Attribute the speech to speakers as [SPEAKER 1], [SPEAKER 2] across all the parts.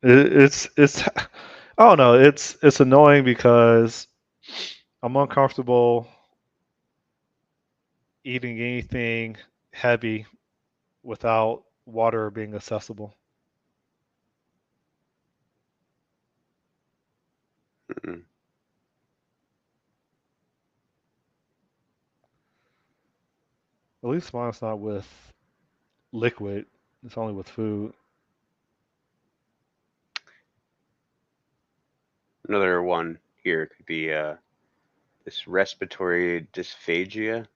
[SPEAKER 1] It's I don't know. It's annoying because I'm uncomfortable eating anything heavy without water being accessible.
[SPEAKER 2] Mm-mm.
[SPEAKER 1] At least mine's not with liquid. It's only with food.
[SPEAKER 2] Another one here could be this respiratory dysphagia.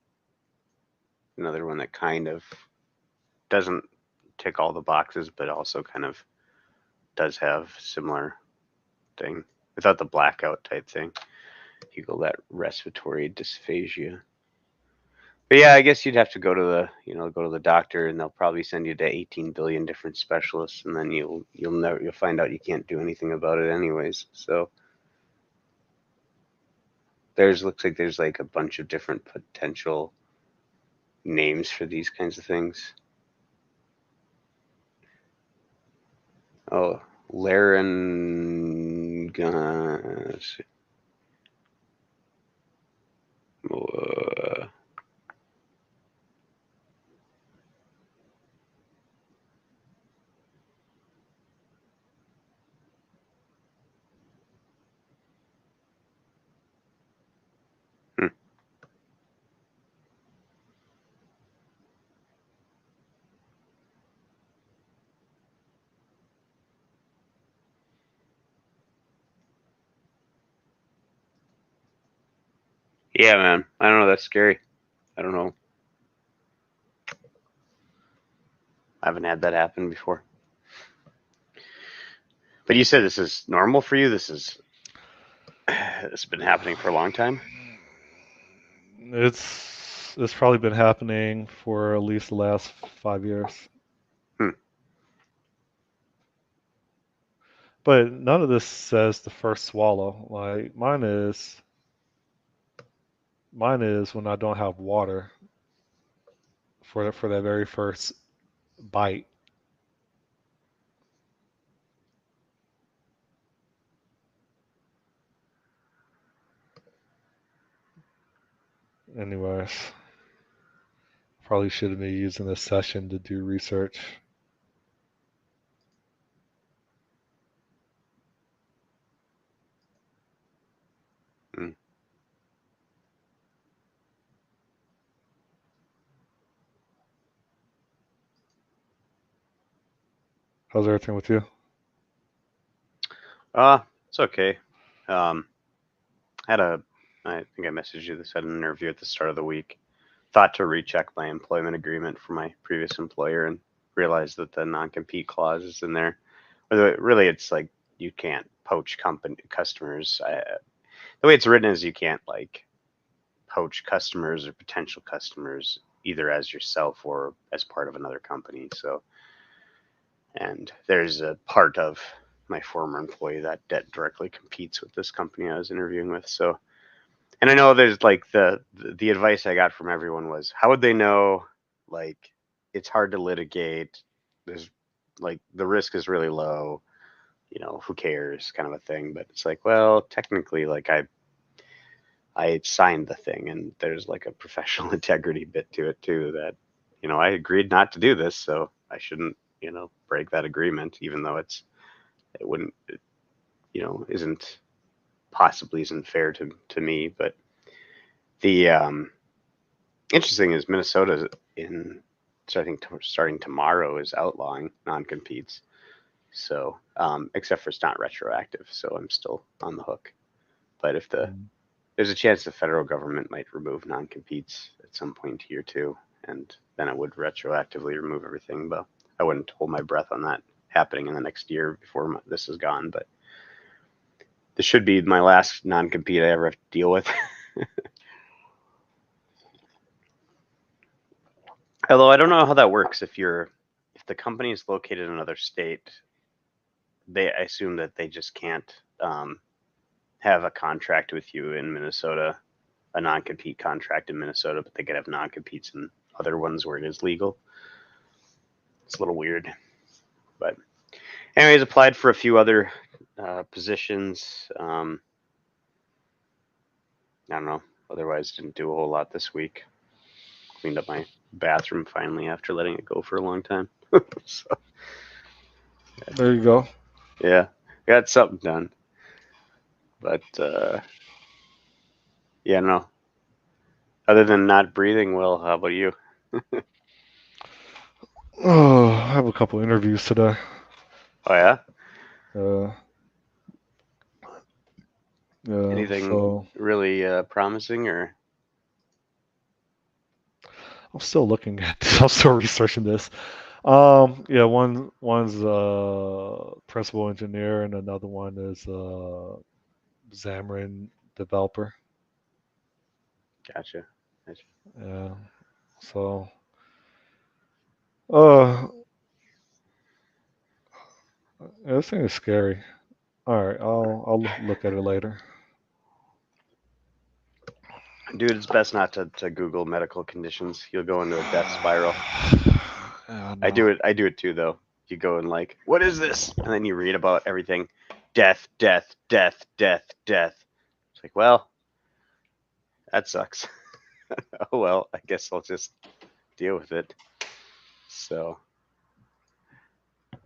[SPEAKER 2] Another one that kind of doesn't tick all the boxes, but also kind of does have similar thing without the blackout type thing. You go that respiratory dysphagia. But yeah, I guess you'd have to go to the doctor, and they'll probably send you to 18 billion different specialists, and then you'll find out you can't do anything about it anyways. So there's looks like there's like a bunch of different potential names for these kinds of things. Oh, laryngitis. Uh, hmm. Yeah, man. I don't know. That's scary. I don't know. I haven't had that happen before. But you said this is normal for you. This has been happening for a long time.
[SPEAKER 1] It's probably been happening for at least the last 5 years.
[SPEAKER 2] Hmm.
[SPEAKER 1] But none of this says the first swallow. Like mine is when I don't have water for that very first bite. Anyways, probably shouldn't be using this session to do research.
[SPEAKER 2] Hmm.
[SPEAKER 1] How's everything with you?
[SPEAKER 2] It's okay. Um, had a, I think I messaged you this. Had an interview at the start of the week. Thought to recheck my employment agreement for my previous employer and realized that the non-compete clause is in there. Really, it's like you can't poach company customers. The way it's written is you can't like poach customers or potential customers either as yourself or as part of another company. So, and there's a part of my former employee that directly competes with this company I was interviewing with. So, and I know there's like the advice I got from everyone was how would they know like it's hard to litigate. There's like the risk is really low. Who cares kind of a thing. But it's like, well, technically, like I signed the thing, and there's like a professional integrity bit to it too. That I agreed not to do this, so I shouldn't break that agreement, even though it wouldn't isn't possibly isn't fair to me. But the interesting is Minnesota in starting tomorrow is outlawing non-competes. So except for it's not retroactive, so I'm still on the hook. But if
[SPEAKER 1] Mm.
[SPEAKER 2] there's a chance the federal government might remove non-competes at some point here too, and then it would retroactively remove everything. But I wouldn't hold my breath on that happening in the next year before this is gone. But this should be my last non-compete I ever have to deal with. Although I don't know how that works if the company is located in another state, I assume that they just can't have a contract with you in Minnesota, a non-compete contract in Minnesota, but they could have non-competes in other ones where it is legal. It's a little weird, but Anyways, applied for a few other positions. I don't know. Otherwise, didn't do a whole lot this week. Cleaned up my bathroom finally after letting it go for a long time. So
[SPEAKER 1] There you go.
[SPEAKER 2] yeah, got something done. But yeah, no. Other than not breathing well, how about you?
[SPEAKER 1] Oh, I have a couple interviews today.
[SPEAKER 2] Oh yeah.
[SPEAKER 1] Uh, yeah,
[SPEAKER 2] Anything
[SPEAKER 1] so
[SPEAKER 2] really promising or?
[SPEAKER 1] I'm still looking at this. I'm still researching this. Yeah, one's principal engineer and another one is Xamarin developer.
[SPEAKER 2] Gotcha. Gotcha.
[SPEAKER 1] Yeah, so uh, yeah, this thing is scary. All right, I'll look at it later.
[SPEAKER 2] Dude, it's best not to Google medical conditions. You'll go into a death spiral.
[SPEAKER 1] Yeah, I
[SPEAKER 2] I
[SPEAKER 1] know.
[SPEAKER 2] do it. I do it too, though. You go and like, what is this? And then you read about everything, death, death, death, death, death. It's like, well, that sucks. Oh well, I guess I'll just deal with it. So,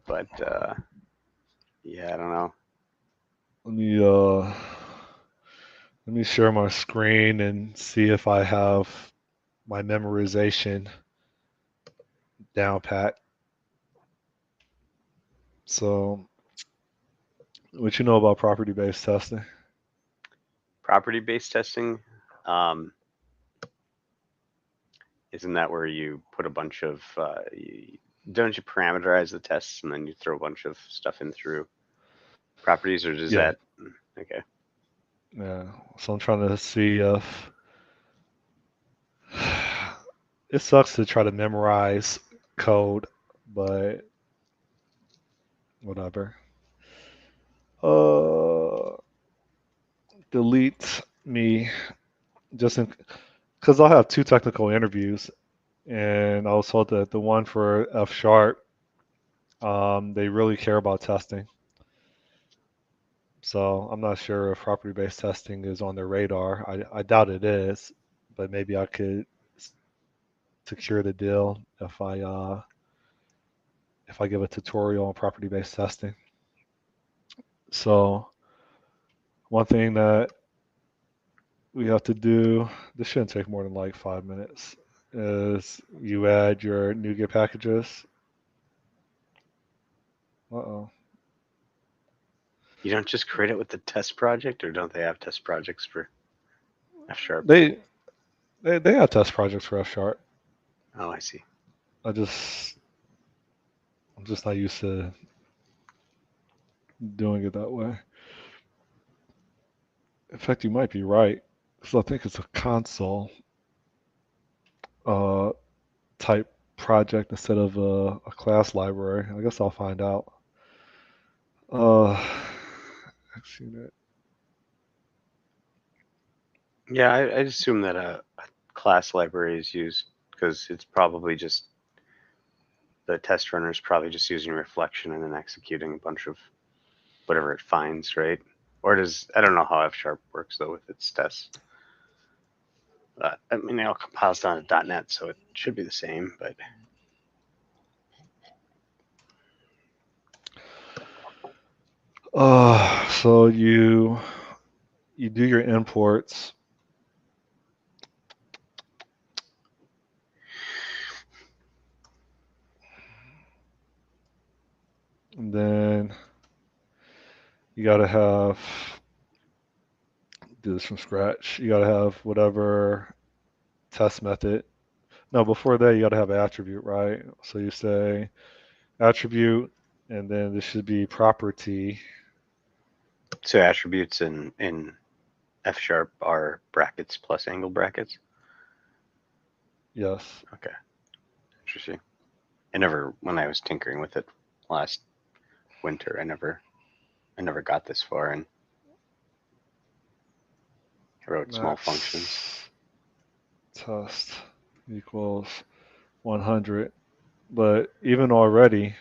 [SPEAKER 2] but yeah, I don't know.
[SPEAKER 1] Let me let me share my screen and see if I have my memorization down pat. So, what you know about property-based testing?
[SPEAKER 2] Property-based testing, um, isn't that where you put a bunch of don't you parameterize the tests and then you throw a bunch of stuff in through properties, or does
[SPEAKER 1] Yeah,
[SPEAKER 2] that? Okay.
[SPEAKER 1] yeah. So I'm trying to see if it sucks to try to memorize code, but whatever. Uh, delete me just in because I'll have two technical interviews, and I was told that the one for F sharp, they really care about testing. So I'm not sure if property-based testing is on their radar. I doubt it is, but maybe I could secure the deal if I give a tutorial on property-based testing. So one thing that we have to do, this shouldn't take more than like 5 minutes, is you add your NuGet packages. Uh-oh.
[SPEAKER 2] You don't just create it with the test project, or don't they have test projects for F sharp?
[SPEAKER 1] They, they have test projects for F sharp.
[SPEAKER 2] Oh, I see.
[SPEAKER 1] I just I'm just not used to doing it that way. In fact, you might be right. So I think it's a console uh, type project instead of a class library. I guess I'll find out. Uh, Xunit.
[SPEAKER 2] Yeah, I assume that a class library is used because it's probably just the test runner is probably just using reflection and then executing a bunch of whatever it finds, right? Or does I don't know how F sharp works though with its tests. I mean, it all compiles down to .NET, so it should be the same. But
[SPEAKER 1] So you do your imports, and then you gotta have do this from scratch. You gotta have whatever test method. No, before that you gotta have an attribute, right? So you say attribute, and then this should be property.
[SPEAKER 2] so attributes in F sharp are brackets plus angle brackets.
[SPEAKER 1] Yes.
[SPEAKER 2] Okay, interesting. I never when I was tinkering with it last winter, I never got this far, and I wrote small functions.
[SPEAKER 1] Max test equals 100. But even already,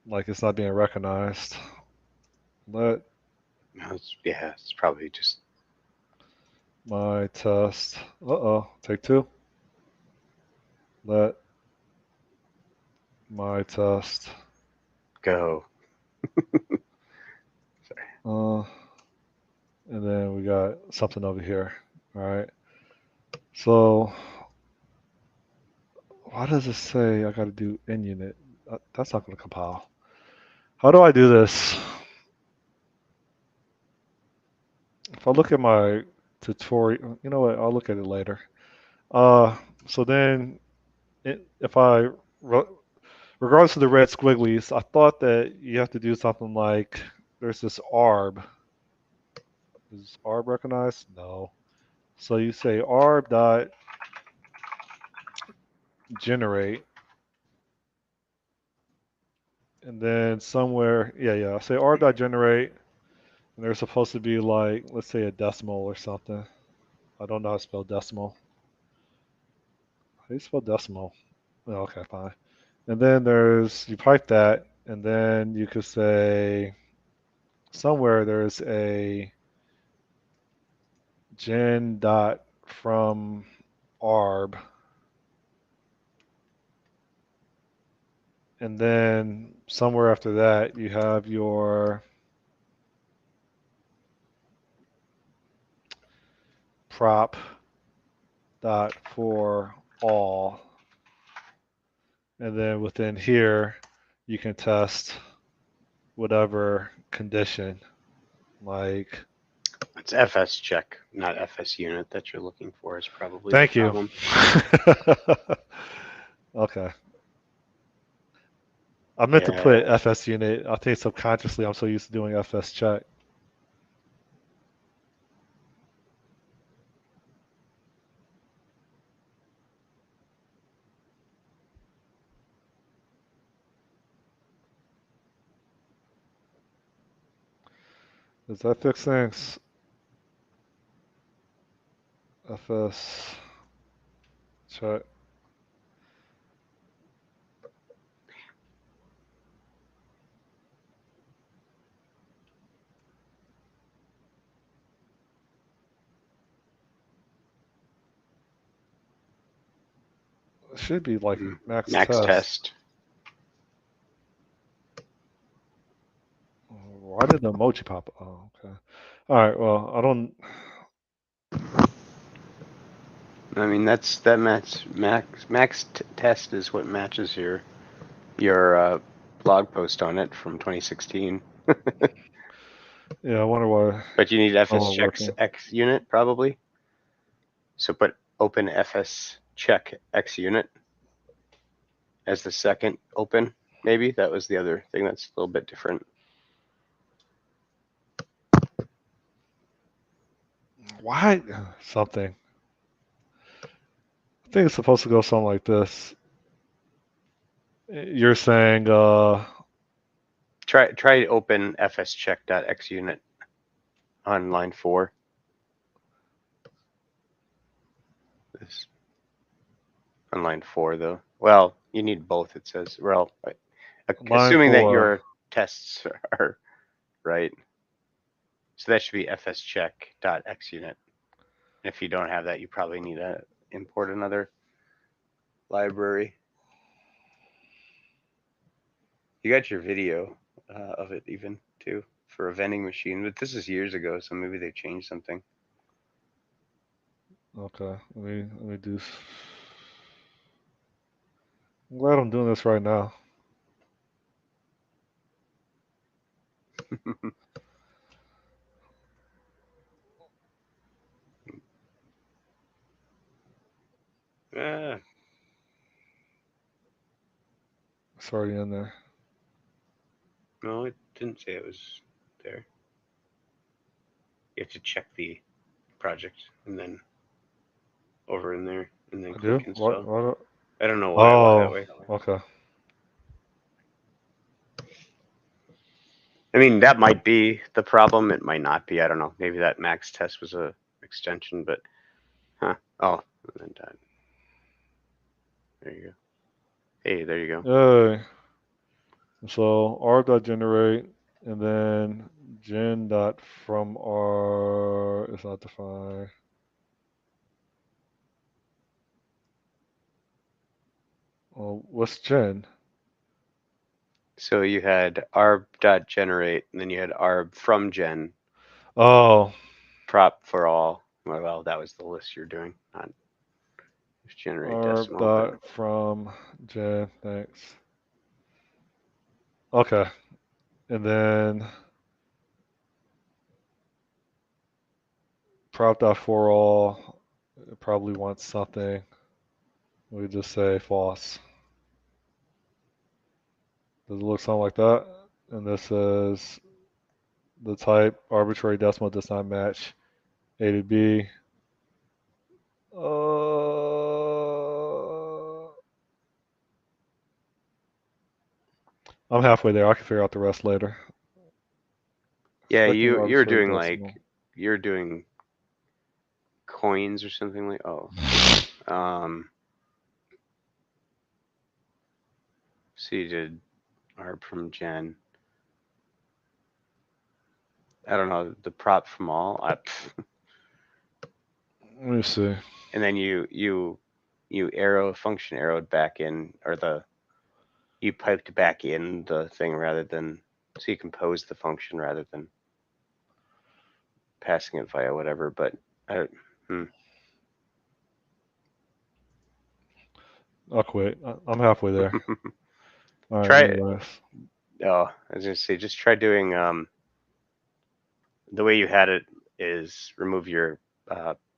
[SPEAKER 1] like it's not being recognized. Let
[SPEAKER 2] No, it's probably just
[SPEAKER 1] my test. Uh-oh. Take two. Let my test.
[SPEAKER 2] go.
[SPEAKER 1] Uh, and then we got something over here. All right. So why does it say I got to do in unit? That's not going to compile. How do I do this? If I look at my tutorial, you know what? I'll look at it later. Uh, so then if I, regardless of the red squigglies, I thought that you have to do something like there's this arb. Is arb recognized? No. So you say arb dot generate, and then somewhere, yeah. I say arb dot generate, and there's supposed to be like, let's say a decimal or something. I don't know how to spell decimal. How do you spell decimal? Oh, okay, fine. And then there's you pipe that, and then you could say somewhere there's a gen dot from arb, and then somewhere after that you have your prop dot for all, and then within here you can test whatever condition. Like,
[SPEAKER 2] It's FS check, not FS unit that you're looking for is probably the
[SPEAKER 1] thank you.
[SPEAKER 2] problem.
[SPEAKER 1] Okay. I meant to put
[SPEAKER 2] Yeah.
[SPEAKER 1] FS unit. I think subconsciously I'm so used to doing FS check. Does that fix things? FS check. It should be like max
[SPEAKER 2] Max
[SPEAKER 1] test.
[SPEAKER 2] test.
[SPEAKER 1] Why did the emoji pop up? Oh, okay. All right. Well, I don't.
[SPEAKER 2] I mean, that test is what matches your blog post on it from 2016.
[SPEAKER 1] Yeah, I wonder why
[SPEAKER 2] But you need
[SPEAKER 1] it's
[SPEAKER 2] FS
[SPEAKER 1] not
[SPEAKER 2] checks
[SPEAKER 1] working.
[SPEAKER 2] X unit probably. So put open FS check X unit as the second open. Maybe that was the other thing that's a little bit different.
[SPEAKER 1] Why something? I think it's supposed to go something like this. You're saying,
[SPEAKER 2] Try open FS check X unit on line 4. This on line 4 though. Well, you need both. It says. Well,
[SPEAKER 1] line
[SPEAKER 2] assuming that
[SPEAKER 1] four.
[SPEAKER 2] your tests are right. So that should be FS check X unit. And if you don't have that, you probably need to import another library. You got your video of it even too for a vending machine, but this is years ago, so maybe they changed something.
[SPEAKER 1] Okay. Let me do. I'm glad I'm doing this right now.
[SPEAKER 2] uh,
[SPEAKER 1] It's already in there.
[SPEAKER 2] no, it didn't say it was there. You have to check the project and then over in there and then
[SPEAKER 1] I do.
[SPEAKER 2] click
[SPEAKER 1] What?
[SPEAKER 2] install.
[SPEAKER 1] What?
[SPEAKER 2] I don't know why it looked that
[SPEAKER 1] Oh.
[SPEAKER 2] way.
[SPEAKER 1] Okay.
[SPEAKER 2] I mean, that might be the problem. It might not be. I don't know. Maybe that max test was a extension, but huh? Oh, and then done. There you go. Hey, there you go.
[SPEAKER 1] Yay. So r dot generate, and then gen dot from r is not defined. Well, what's gen?
[SPEAKER 2] So you had arb.generate, and then you had arb from gen,
[SPEAKER 1] Oh,
[SPEAKER 2] prop for all. Well, that was the list you're doing, not just generate
[SPEAKER 1] r
[SPEAKER 2] decimal, but
[SPEAKER 1] dot from gen. Thanks. Okay, and then prop dot for all. It probably wants something. We just say false. Does it look something like that? And this is the type arbitrary decimal does not match A to B. I'm halfway there. I can figure out the rest later.
[SPEAKER 2] yeah,
[SPEAKER 1] Expecting
[SPEAKER 2] you're
[SPEAKER 1] arbitrary
[SPEAKER 2] doing like
[SPEAKER 1] decimal.
[SPEAKER 2] you're doing coins or something like. Oh, so you did arb from gen. I don't know the prop from all.
[SPEAKER 1] Let me see.
[SPEAKER 2] And then you arrow function arrowed back in, or you piped back in the thing rather than, so you compose the function rather than passing it via whatever. But I, hmm.
[SPEAKER 1] I'll quit. I'm halfway there. All right.
[SPEAKER 2] Try.
[SPEAKER 1] Anyways.
[SPEAKER 2] Oh, I was gonna say just try doing the way you had it is remove your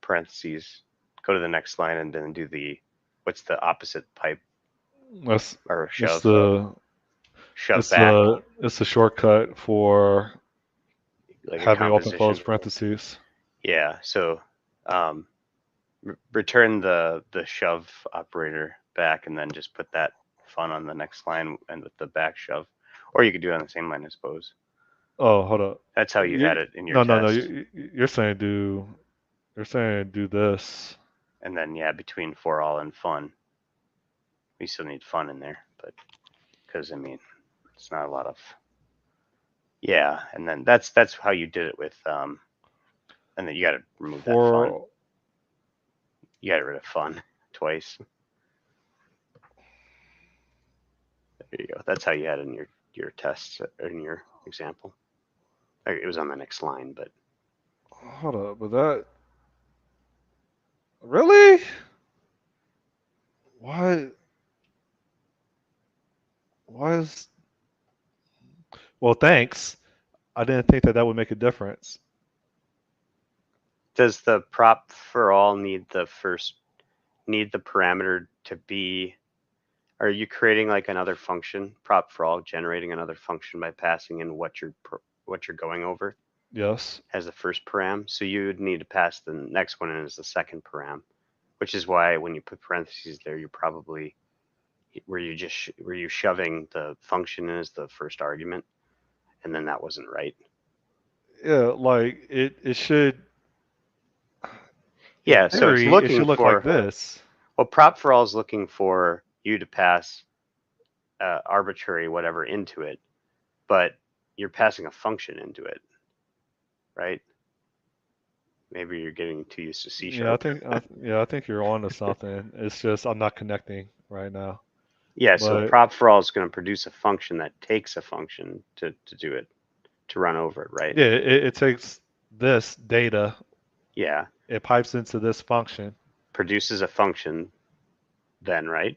[SPEAKER 2] parentheses, go to the next line, and then do the what's the opposite pipe
[SPEAKER 1] That's
[SPEAKER 2] or
[SPEAKER 1] it's
[SPEAKER 2] shove
[SPEAKER 1] the
[SPEAKER 2] shove back
[SPEAKER 1] it's the shortcut for
[SPEAKER 2] like a
[SPEAKER 1] having open close
[SPEAKER 2] composition.
[SPEAKER 1] parentheses.
[SPEAKER 2] Yeah. So um, return the shove operator back, and then just put that fun on the next line and with the back shove, or you could do it on the same line, I suppose.
[SPEAKER 1] Oh, hold up.
[SPEAKER 2] That's how you had it in your
[SPEAKER 1] No, no, no.
[SPEAKER 2] test.
[SPEAKER 1] You're saying do. You're saying do this.
[SPEAKER 2] And then yeah, between for all and fun, we still need fun in there, but because I mean, it's not a lot of yeah. And then that's how you did it with and then you got to remove that fun.
[SPEAKER 1] For
[SPEAKER 2] You got rid of fun twice. There you go. That's how you had it in your test in your example. It was on the next line, but
[SPEAKER 1] hold up, but that really? Why? Why is? Well, thanks. I didn't think that that would make a difference.
[SPEAKER 2] does the prop for all need the parameter to be, are you creating like another function, prop for all generating another function by passing in what you're going over
[SPEAKER 1] Yes.
[SPEAKER 2] as the first param? So you would need to pass the next one in as the second param, which is why when you put parentheses there, you're probably were you shoving the function in as the first argument, and then that wasn't right.
[SPEAKER 1] Yeah. Like it should. In
[SPEAKER 2] Yeah, so it's
[SPEAKER 1] theory, it
[SPEAKER 2] looking
[SPEAKER 1] should look like
[SPEAKER 2] for,
[SPEAKER 1] this.
[SPEAKER 2] well, prop for all is looking for you to pass arbitrary whatever into it, but you're passing a function into it, right? Maybe you're getting too used to C
[SPEAKER 1] Yeah, I
[SPEAKER 2] sharp.
[SPEAKER 1] think. Yeah, I think you're on to something. It's just I'm not connecting right now.
[SPEAKER 2] Yeah, so
[SPEAKER 1] But
[SPEAKER 2] prop for all is going to produce a function that takes a function to do it, to run over it, right?
[SPEAKER 1] yeah, it takes this data,
[SPEAKER 2] Yeah,
[SPEAKER 1] it pipes into this function.
[SPEAKER 2] produces a function then, right?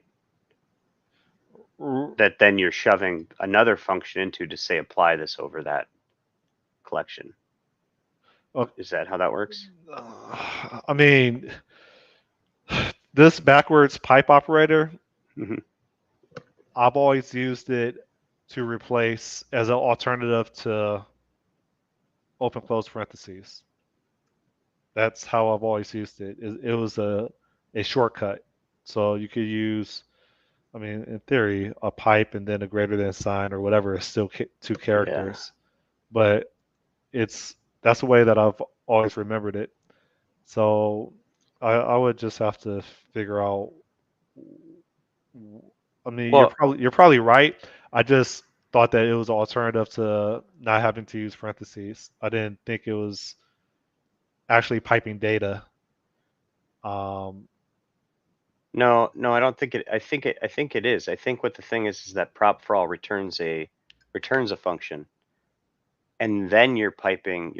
[SPEAKER 1] R-
[SPEAKER 2] That then you're shoving another function into to say apply this over that collection.
[SPEAKER 1] uh,
[SPEAKER 2] Is that how that works?
[SPEAKER 1] I mean, this backwards pipe operator,
[SPEAKER 2] Hmm.
[SPEAKER 1] I've always used it to replace as an alternative to open close parentheses. That's how I've always used it. It was a shortcut. So you could use, I mean, in theory, a pipe and then a greater than sign or whatever is still two
[SPEAKER 2] Yeah.
[SPEAKER 1] characters. But it's that's the way that I've always remembered it. So I would just have to figure out. I mean,
[SPEAKER 2] Well,
[SPEAKER 1] you're probably right. I just thought that it was an alternative to not having to use parentheses. I didn't think it was actually piping data. Um,
[SPEAKER 2] No, I don't think it. I think it is. I think what the thing is that prop for all returns a function, and then you're passing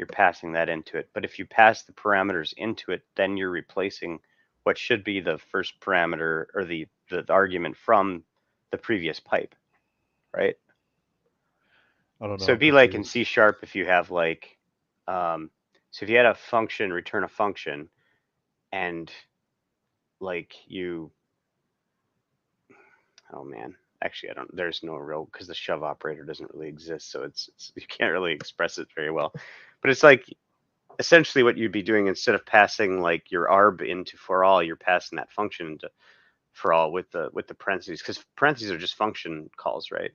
[SPEAKER 2] that into it. But if you pass the parameters into it, then you're replacing what should be the first parameter or the argument from the previous pipe, right?
[SPEAKER 1] I don't know.
[SPEAKER 2] So
[SPEAKER 1] I'm
[SPEAKER 2] it'd be like in
[SPEAKER 1] confused.
[SPEAKER 2] C# if you have like, so if you had a function return a function, and like you, oh man, actually I don't. There's no real because the shove operator doesn't really exist, so it's you can't really express it very well. But it's like essentially what you'd be doing instead of passing like your arb into for all, you're passing that function into for all with the parentheses, because parentheses are just function calls, right?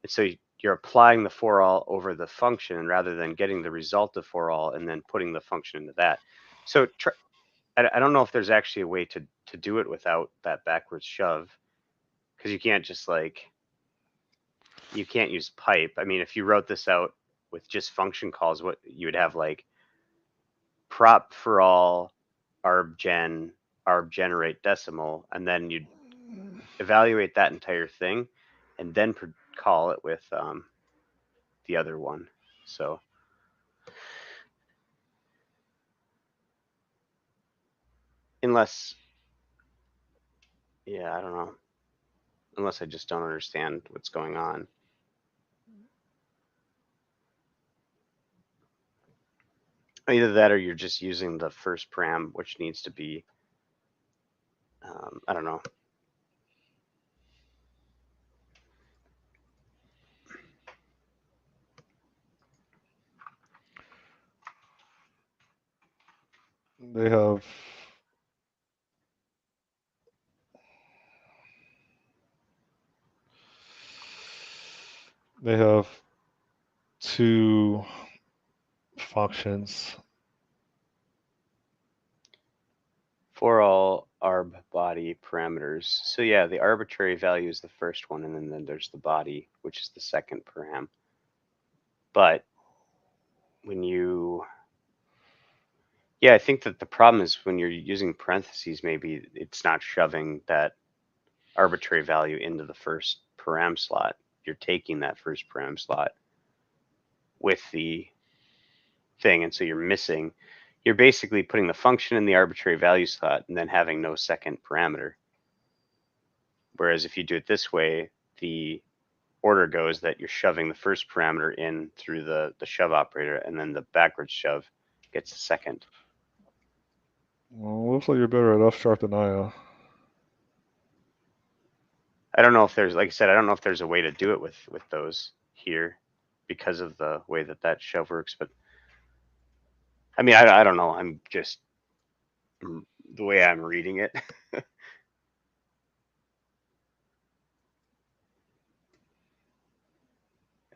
[SPEAKER 2] And so you're applying the for all over the function rather than getting the result of for all and then putting the function into that. So I don't know if there's actually a way to do it without that backwards shove, because you can't just like, you can't use pipe. I mean, if you wrote this out with just function calls, what you would have like prop for all arb generate decimal, and then you'd evaluate that entire thing and then call it with the other one. So unless, yeah, I don't know, unless I just don't understand what's going on. Either that or you're just using the first param, which needs to be, I don't know.
[SPEAKER 1] They have they have two functions.
[SPEAKER 2] For all arb body parameters. So yeah, the arbitrary value is the first one, and then there's the body, which is the second param. But when you, yeah, I think that the problem is when you're using parentheses, maybe it's not shoving that arbitrary value into the first param slot. You're taking that first param slot with the thing, and so you're basically putting the function in the arbitrary value slot and then having no second parameter. Whereas if you do it this way, the order goes that you're shoving the first parameter in through the shove operator, and then the backwards shove gets the second.
[SPEAKER 1] Well, looks like you're better at F sharp than I am.
[SPEAKER 2] I don't know if there's, like I said, I don't know if there's a way to do it with those here because of the way that shove works. But I mean, I don't know. I'm just the way I'm reading it. And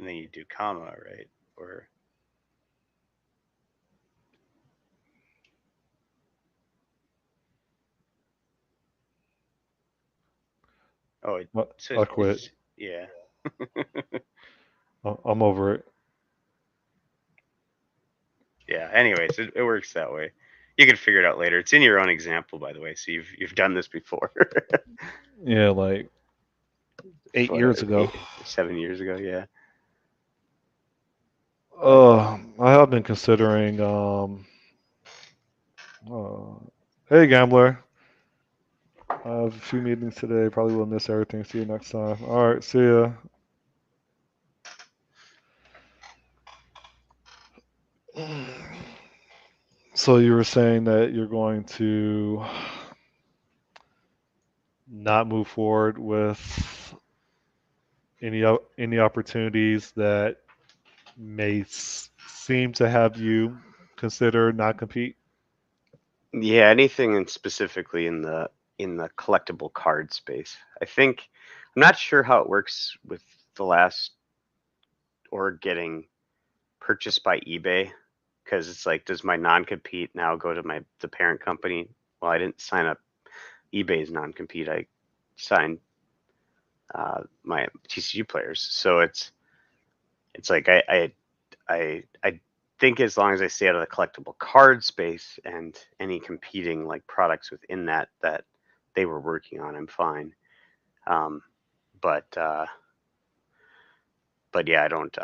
[SPEAKER 2] then you do comma, right? Or oh, it
[SPEAKER 1] I
[SPEAKER 2] says
[SPEAKER 1] quit.
[SPEAKER 2] yeah.
[SPEAKER 1] I'm over it.
[SPEAKER 2] Yeah. Anyways, it works that way. You can figure it out later. It's in your own example, by the way. So you've done this before.
[SPEAKER 1] Yeah, like 8 years ago.
[SPEAKER 2] 7 years ago. Yeah.
[SPEAKER 1] I have been considering. Uh, hey, gambler. I have a few meetings today. Probably will miss everything. See you next time. All right, see ya. So you were saying that you're going to not move forward with any opportunities that may seem to have you consider not compete.
[SPEAKER 2] Yeah. Anything specifically in the collectible card space. I think I'm not sure how it works with the last org getting purchased by eBay, because it's like, does my non-compete now go to the parent company? Well, I didn't sign up eBay's non-compete. I signed my TCG players, so it's it's like I think as long as I stay out of the collectible card space and any competing like products within that they were working on, I'm fine. Um, but but yeah, I don't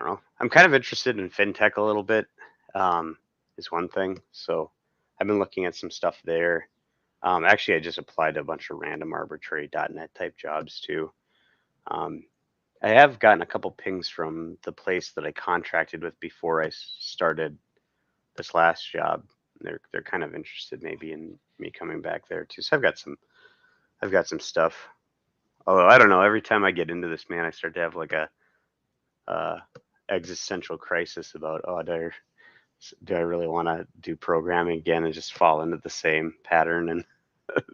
[SPEAKER 2] know. I'm kind of interested in fintech a little bit. Um, is one thing. So I've been looking at some stuff there. Actually, I just applied to a bunch of random arbitrary .NET type jobs too. Um, I have gotten a couple pings from the place that I contracted with before I started this last job. They're kind of interested maybe in me coming back there too. So I've got some stuff. Although I don't know, every time I get into this, man, I start to have like a uh, existential crisis about, oh, do I really want to do programming again and just fall into the same pattern? And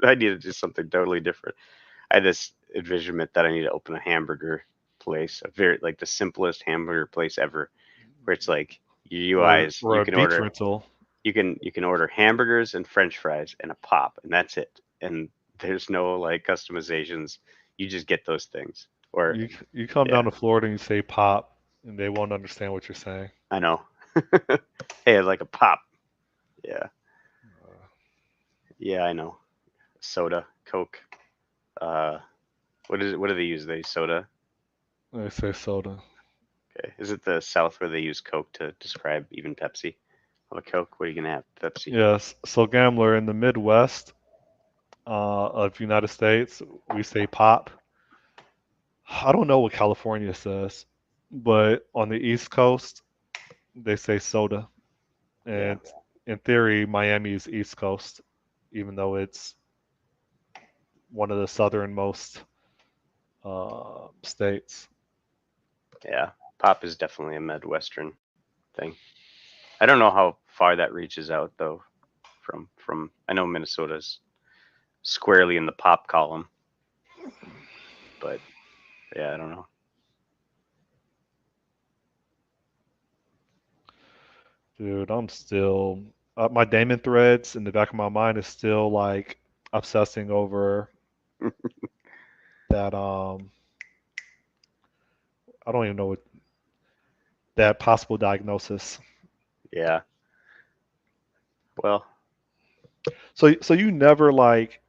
[SPEAKER 2] I need to do something totally different. I had this envisionment that I need to open a hamburger place, a very like the simplest hamburger place ever, where it's like your UIs,
[SPEAKER 1] Or a beach rental.
[SPEAKER 2] you can order hamburgers and French fries and a pop, and that's it. And there's no like customizations. You just get those things. Or
[SPEAKER 1] You come
[SPEAKER 2] yeah,
[SPEAKER 1] down to Florida and you say pop, and they won't understand what you're saying.
[SPEAKER 2] I know. Hey, I'd like a pop. Yeah, yeah, I know. Soda, Coke. Uh, what is it? What do they use? They soda.
[SPEAKER 1] They say soda.
[SPEAKER 2] Okay, is it the South where they use Coke to describe even Pepsi? Have a Coke. What are you gonna have? Pepsi.
[SPEAKER 1] Yes. So gambler in the Midwest of United States, we say pop. I don't know what California says, but on the East Coast, they say soda.
[SPEAKER 2] Yeah,
[SPEAKER 1] And in theory, Miami is East Coast, even though it's one of the southernmost states.
[SPEAKER 2] yeah. Pop is definitely a Midwestern thing. I don't know how far that reaches out though. From I know Minnesota's squarely in the pop column, but yeah, I don't know.
[SPEAKER 1] Dude, I'm still my Damon threads in the back of my mind is still like obsessing over that I don't even know what that possible diagnosis.
[SPEAKER 2] Yeah. Well,
[SPEAKER 1] So you never like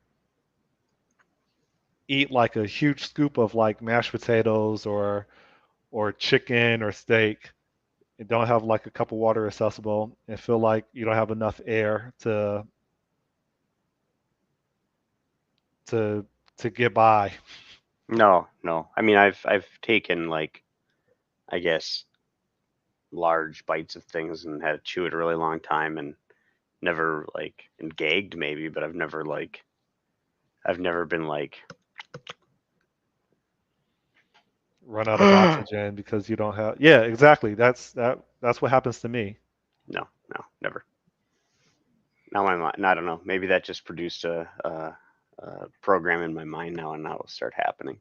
[SPEAKER 1] eat like a huge scoop of like mashed potatoes or chicken or steak and don't have like a cup of water accessible and feel like you don't have enough air to to get by.
[SPEAKER 2] no, no. I mean, I've taken like I guess large bites of things and had to chew it a really long time and never like and gagged maybe, but I've never been like
[SPEAKER 1] Run out of
[SPEAKER 2] no,
[SPEAKER 1] oxygen because you don't have. Yeah, exactly. That's what happens to me.
[SPEAKER 2] no, never. Now my mind, I don't know. Maybe that just produced a program in my mind now, and that will start happening.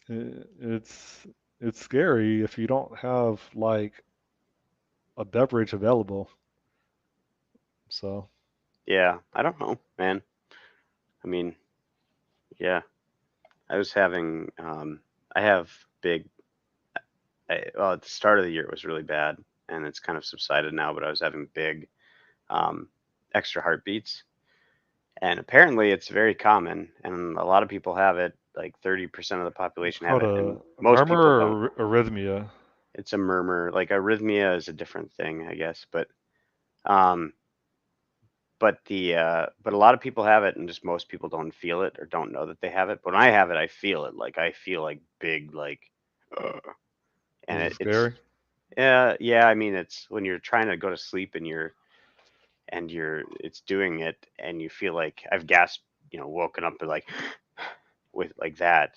[SPEAKER 1] It's it's scary if you don't have like a beverage available. So
[SPEAKER 2] Yeah, I don't know, man. I mean, yeah, I was having, I have big. Well, at the start of the year it was really bad, and it's kind of subsided now. But I was having big, um, extra heartbeats, and apparently it's very common, and a lot of people have it. Like 30% of the
[SPEAKER 1] it's
[SPEAKER 2] population have
[SPEAKER 1] called
[SPEAKER 2] it, and
[SPEAKER 1] a
[SPEAKER 2] most
[SPEAKER 1] murmur
[SPEAKER 2] people don't.
[SPEAKER 1] or arrhythmia.
[SPEAKER 2] It's a murmur. Like arrhythmia is a different thing, I guess. Um, but a lot of people have it, and just most people don't feel it or don't know that they have it. But when I have it, I feel it. Like I feel like big, like, uh, and
[SPEAKER 1] Is it
[SPEAKER 2] it's
[SPEAKER 1] scary?
[SPEAKER 2] yeah. I mean, it's when you're trying to go to sleep and you're it's doing it, and you feel like I've gasped, woken up and like with like that.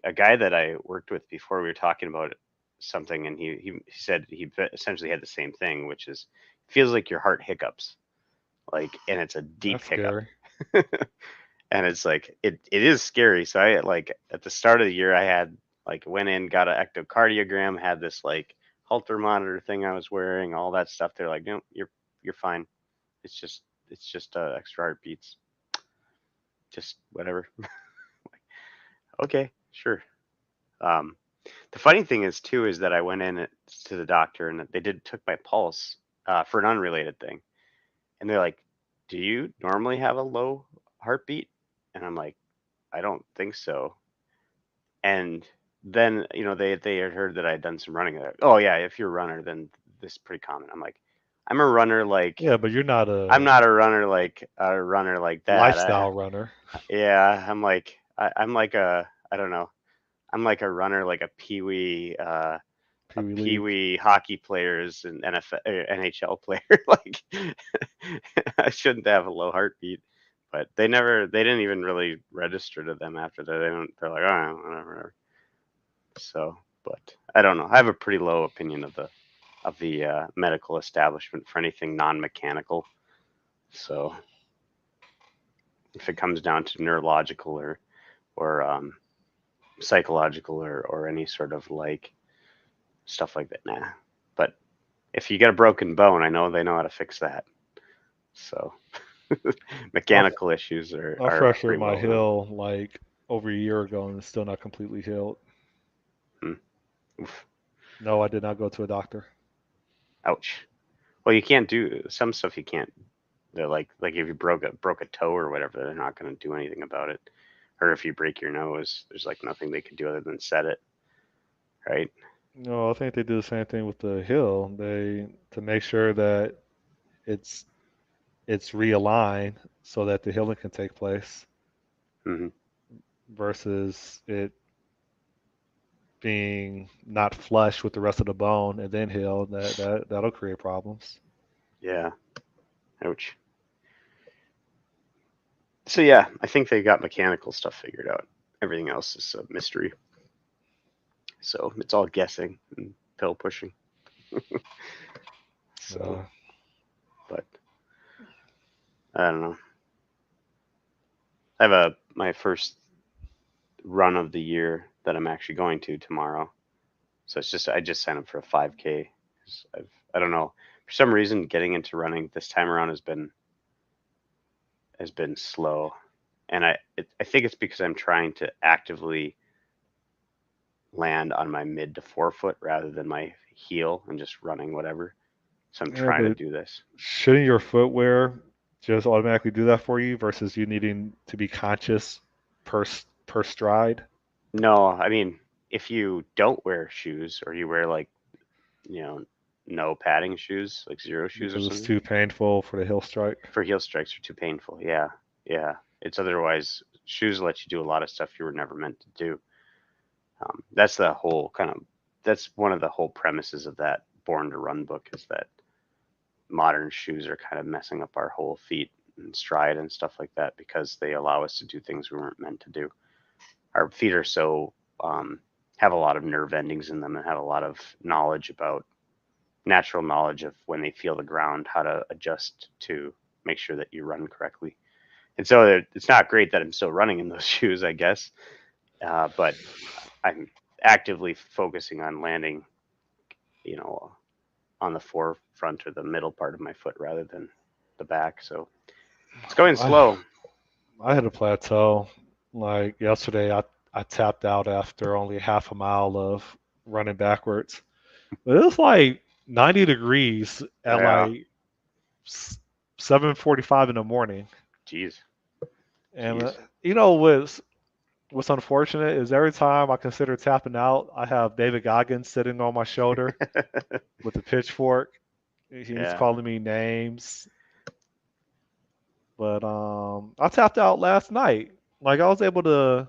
[SPEAKER 2] A guy that I worked with before, we were talking about something, and he said he essentially had the same thing, which is feels like your heart hiccups, like, and it's a deep
[SPEAKER 1] That's
[SPEAKER 2] hiccup.
[SPEAKER 1] scary.
[SPEAKER 2] And it's like it is scary. So I like at the start of the year I had like went in, got an echocardiogram, had this like Holter monitor thing I was wearing, all that stuff. They're like, no, you're fine. It's just extra heartbeats, just whatever. Okay, sure. The funny thing is too is that I went in to the doctor and they did took my pulse for an unrelated thing, and they're like, "Do you normally have a low heartbeat?" And I'm like, "I don't think so." And then they had heard that I had done some running. They're like, "Oh yeah, if you're a runner, then this is pretty common." I'm like, "I'm a runner like."
[SPEAKER 1] Yeah, but you're not
[SPEAKER 2] I'm
[SPEAKER 1] a
[SPEAKER 2] not a runner like that.
[SPEAKER 1] lifestyle runner.
[SPEAKER 2] Yeah, I'm like I don't know. I'm like a runner like a
[SPEAKER 1] Pee Wee League.
[SPEAKER 2] peewee hockey players and NHL player. Like I shouldn't have a low heartbeat, but they didn't even really register to them after that. They're like, oh, whatever. So, but I don't know. I have a pretty low opinion of the medical establishment for anything non-mechanical. So if it comes down to neurological or psychological or any sort of like stuff like that, nah. But if you get a broken bone, I know they know how to fix that. So
[SPEAKER 1] I,
[SPEAKER 2] mechanical issues
[SPEAKER 1] I
[SPEAKER 2] are
[SPEAKER 1] fractured
[SPEAKER 2] pretty
[SPEAKER 1] my
[SPEAKER 2] well known.
[SPEAKER 1] heel like over a year ago and it's still not completely healed.
[SPEAKER 2] Hmm. Oof.
[SPEAKER 1] No, I did not go to a doctor.
[SPEAKER 2] Ouch. Well, you can't do some stuff. You can't. They're like if you broke a toe or whatever, they're not going to do anything about it. Or if you break your nose, there's like nothing they can do other than set it, right?
[SPEAKER 1] No, I think they do the same thing with the heel. They to make sure that it's it's realigned so that the healing can take place
[SPEAKER 2] Hmm.
[SPEAKER 1] versus it being not flush with the rest of the bone and then heal. That'll create problems.
[SPEAKER 2] Yeah. Ouch. So yeah, I think they got mechanical stuff figured out. Everything else is a mystery. So it's all guessing and pill pushing. So,
[SPEAKER 1] Uh,
[SPEAKER 2] but I don't know. I have a my first run of the year that I'm actually going to tomorrow. So it's just I just signed up for a 5K. 'Cause I don't know, for some reason getting into running this time around has been slow, and I think it's because I'm trying to actively land on my mid to forefoot rather than my heel and just running whatever. So I'm
[SPEAKER 1] yeah,
[SPEAKER 2] trying to
[SPEAKER 1] but
[SPEAKER 2] do this.
[SPEAKER 1] shouldn't your footwear just automatically do that for you versus you needing to be conscious per stride?
[SPEAKER 2] No, I mean if you don't wear shoes or you wear like you know no padding shoes like zero shoes or
[SPEAKER 1] Because it's
[SPEAKER 2] something.
[SPEAKER 1] too painful for the heel strike.
[SPEAKER 2] For heel strikes are too painful. Yeah, yeah. It's otherwise shoes let you do a lot of stuff you were never meant to do. That's the whole kind of that's one of the whole premises of that Born to Run book is that modern shoes are kind of messing up our whole feet and stride and stuff like that because they allow us to do things we weren't meant to do. Our feet are so have a lot of nerve endings in them and have a lot of knowledge about natural knowledge of when they feel the ground, how to adjust to make sure that you run correctly. And so it's not great that I'm still running in those shoes, I guess. But I'm actively focusing on landing, you know, on the forefront or the middle part of my foot rather than the back. So it's going
[SPEAKER 1] I
[SPEAKER 2] slow.
[SPEAKER 1] I hit a plateau. Like yesterday, I tapped out after only half a mile of running backwards. But it was like 90 degrees at
[SPEAKER 2] Yeah.
[SPEAKER 1] like 7:45 in the morning.
[SPEAKER 2] Jeez.
[SPEAKER 1] And
[SPEAKER 2] Jeez.
[SPEAKER 1] you know what's unfortunate is every time I consider tapping out, I have David Goggins sitting on my shoulder with a pitchfork. He's
[SPEAKER 2] Yeah.
[SPEAKER 1] calling me names. But I tapped out last night. Like I was able to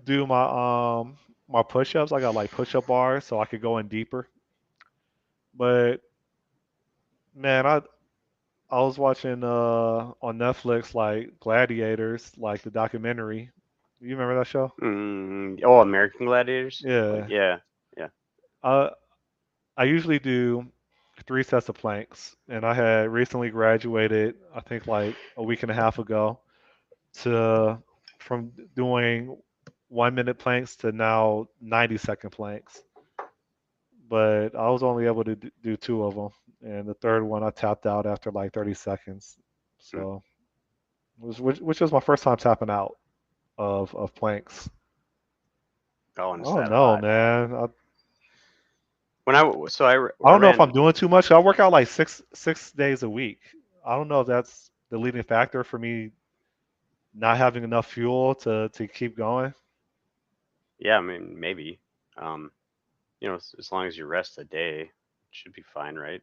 [SPEAKER 1] do my push-ups. I got like push-up bars so I could go in deeper. But man, I was watching on Netflix like Gladiators, like the documentary. You remember that show?
[SPEAKER 2] Oh, American Gladiators. Like
[SPEAKER 1] Yeah.
[SPEAKER 2] yeah, yeah.
[SPEAKER 1] I I usually do 3 sets of planks, and I had recently graduated. I think like a week and a half ago to from doing 1 minute planks to now 90-second planks. But I was only able to do two of them, and the third one I tapped out after like 30 seconds.
[SPEAKER 2] Hmm.
[SPEAKER 1] So, which was my first time tapping out of planks.
[SPEAKER 2] Oh, and
[SPEAKER 1] I
[SPEAKER 2] it's
[SPEAKER 1] don't
[SPEAKER 2] that
[SPEAKER 1] know,
[SPEAKER 2] hot.
[SPEAKER 1] man.
[SPEAKER 2] When
[SPEAKER 1] I
[SPEAKER 2] I
[SPEAKER 1] don't know if
[SPEAKER 2] ran,
[SPEAKER 1] I'm doing too much. I work out like six days a week. I don't know if that's the leading factor for me not having enough fuel to keep going.
[SPEAKER 2] yeah, I mean maybe, um, as long as you rest a day, it should be fine, right?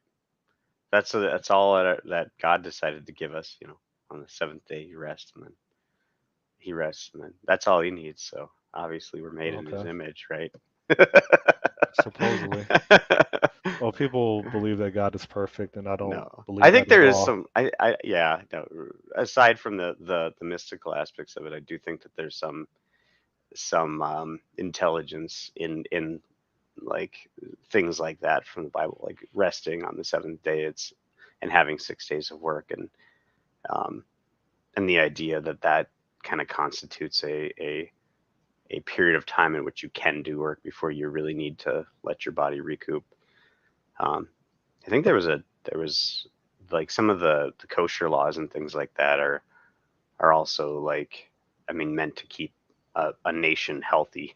[SPEAKER 2] That's all that God decided to give us. On the seventh day he rests, and then that's all he needs. So obviously we're made in his
[SPEAKER 1] Okay,
[SPEAKER 2] image, right?
[SPEAKER 1] supposedly. Well, people believe that God is perfect, and I don't
[SPEAKER 2] No, I
[SPEAKER 1] believe
[SPEAKER 2] think
[SPEAKER 1] that at
[SPEAKER 2] there is
[SPEAKER 1] all.
[SPEAKER 2] some. Yeah. No, aside from the mystical aspects of it, I do think that there's some intelligence in like things like that from the Bible, like resting on the seventh day. It's and having 6 days of work, um, and the idea that kind of constitutes a period of time in which you can do work before you really need to let your body recoup. Um, I think there was like some of the kosher laws and things like that are also like, I mean, meant to keep a nation healthy.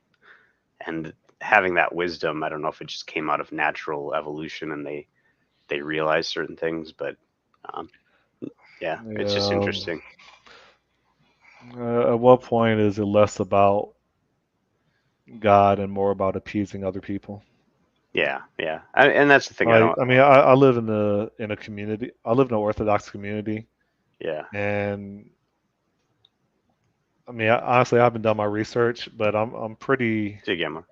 [SPEAKER 2] And having that wisdom, I don't know if it just came out of natural evolution and they realized certain things, but um, yeah, it's just
[SPEAKER 1] Yeah.
[SPEAKER 2] interesting.
[SPEAKER 1] At what point is it less about God and more about appeasing other people?
[SPEAKER 2] Yeah, yeah, and that's the thing. I
[SPEAKER 1] Like,
[SPEAKER 2] don't.
[SPEAKER 1] I mean, I live in a community. I live in an Orthodox community,
[SPEAKER 2] Yeah,
[SPEAKER 1] and I mean, honestly, I haven't done my research, but
[SPEAKER 2] dig Emma.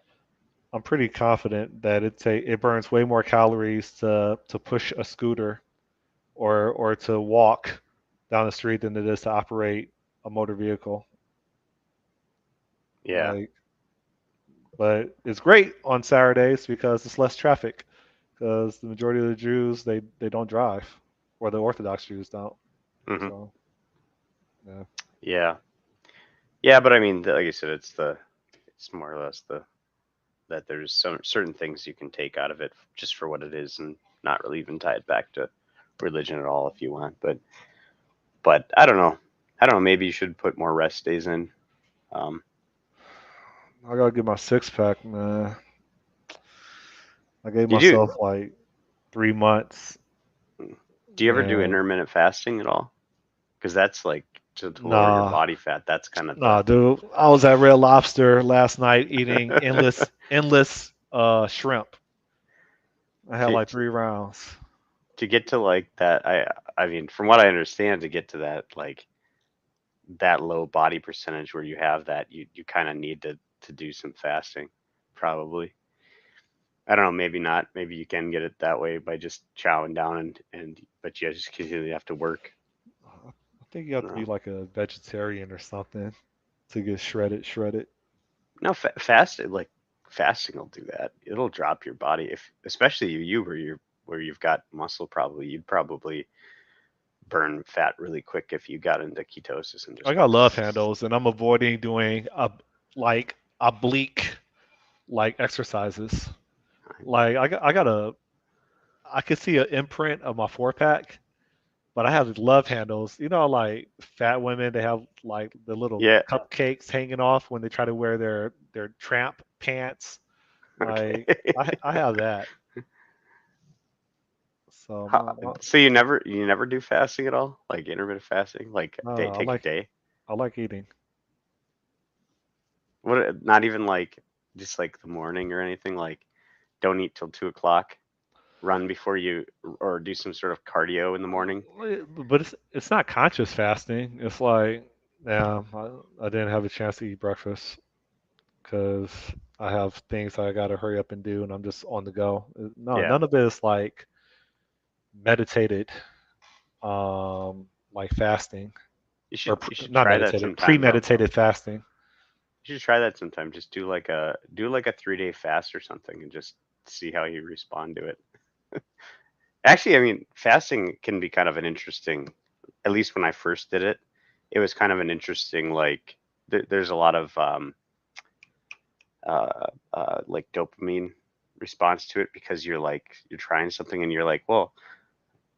[SPEAKER 1] I'm pretty confident that it burns way more calories to push a scooter or to walk down the street than it is to operate a motor vehicle.
[SPEAKER 2] Yeah.
[SPEAKER 1] Like, but it's great on Saturdays because it's less traffic. Because the majority of the Jews they don't drive, or the Orthodox Jews don't.
[SPEAKER 2] Hmm.
[SPEAKER 1] So yeah,
[SPEAKER 2] Yeah, yeah, but I mean, like I said, it's more or less the that there's some certain things you can take out of it just for what it is, and not really even tie it back to religion at all if you want. But I don't know. I don't know. Maybe you should put more rest days in. Um,
[SPEAKER 1] I gotta get my six pack, man. I gave
[SPEAKER 2] you do.
[SPEAKER 1] myself like 3 months,
[SPEAKER 2] Do you ever do
[SPEAKER 1] and
[SPEAKER 2] intermittent fasting at all? Because that's like to lower your
[SPEAKER 1] nah,
[SPEAKER 2] body fat. That's kind of
[SPEAKER 1] nah, dude. I was at Red Lobster last night eating endless shrimp. I had
[SPEAKER 2] to
[SPEAKER 1] like 3 rounds.
[SPEAKER 2] to get to like that. I mean, from what I understand, to get to that like that low body percentage where you have that, you kind of need to do some fasting, probably. I don't know, maybe not. Maybe you can get it that way by just chowing down and but you just continue to have to work.
[SPEAKER 1] I think you have to be
[SPEAKER 2] No,
[SPEAKER 1] like a vegetarian or something to get shredded.
[SPEAKER 2] no, fasting will do that. It'll drop your body if, especially you where you've got muscle. Probably you'd probably burn fat really quick if you got into ketosis and
[SPEAKER 1] I
[SPEAKER 2] just
[SPEAKER 1] got love handles, and I'm avoiding doing like oblique like exercises. Like I could see an imprint of my four pack, but I have love handles. You know, like fat women, they have like the little
[SPEAKER 2] yeah.
[SPEAKER 1] cupcakes hanging off when they try to wear their tramp pants.
[SPEAKER 2] Okay.
[SPEAKER 1] Like I have that. So
[SPEAKER 2] So you never do fasting at all, like intermittent fasting, like
[SPEAKER 1] no,
[SPEAKER 2] day take a day.
[SPEAKER 1] I like eating.
[SPEAKER 2] What? Not even like just like the morning or anything. Like don't eat till 2 o'clock. Run before you or do some sort of cardio in the morning.
[SPEAKER 1] But it's not conscious fasting. It's like, yeah, I didn't have a chance to eat breakfast because I have things I got to hurry up and do, and I'm just on the go. No,
[SPEAKER 2] Yeah,
[SPEAKER 1] none of it is like meditated, like fasting
[SPEAKER 2] you
[SPEAKER 1] or
[SPEAKER 2] should you should
[SPEAKER 1] not
[SPEAKER 2] try that
[SPEAKER 1] meditated,
[SPEAKER 2] sometime though.
[SPEAKER 1] premeditated fasting.
[SPEAKER 2] You should try that sometime. Just do like a 3 day fast or something and just see how you respond to it. Actually, I mean, fasting can be kind of an interesting. At least when I first did it, it was kind of an interesting like. There's a lot of like dopamine response to it because you're trying something and you're like, well,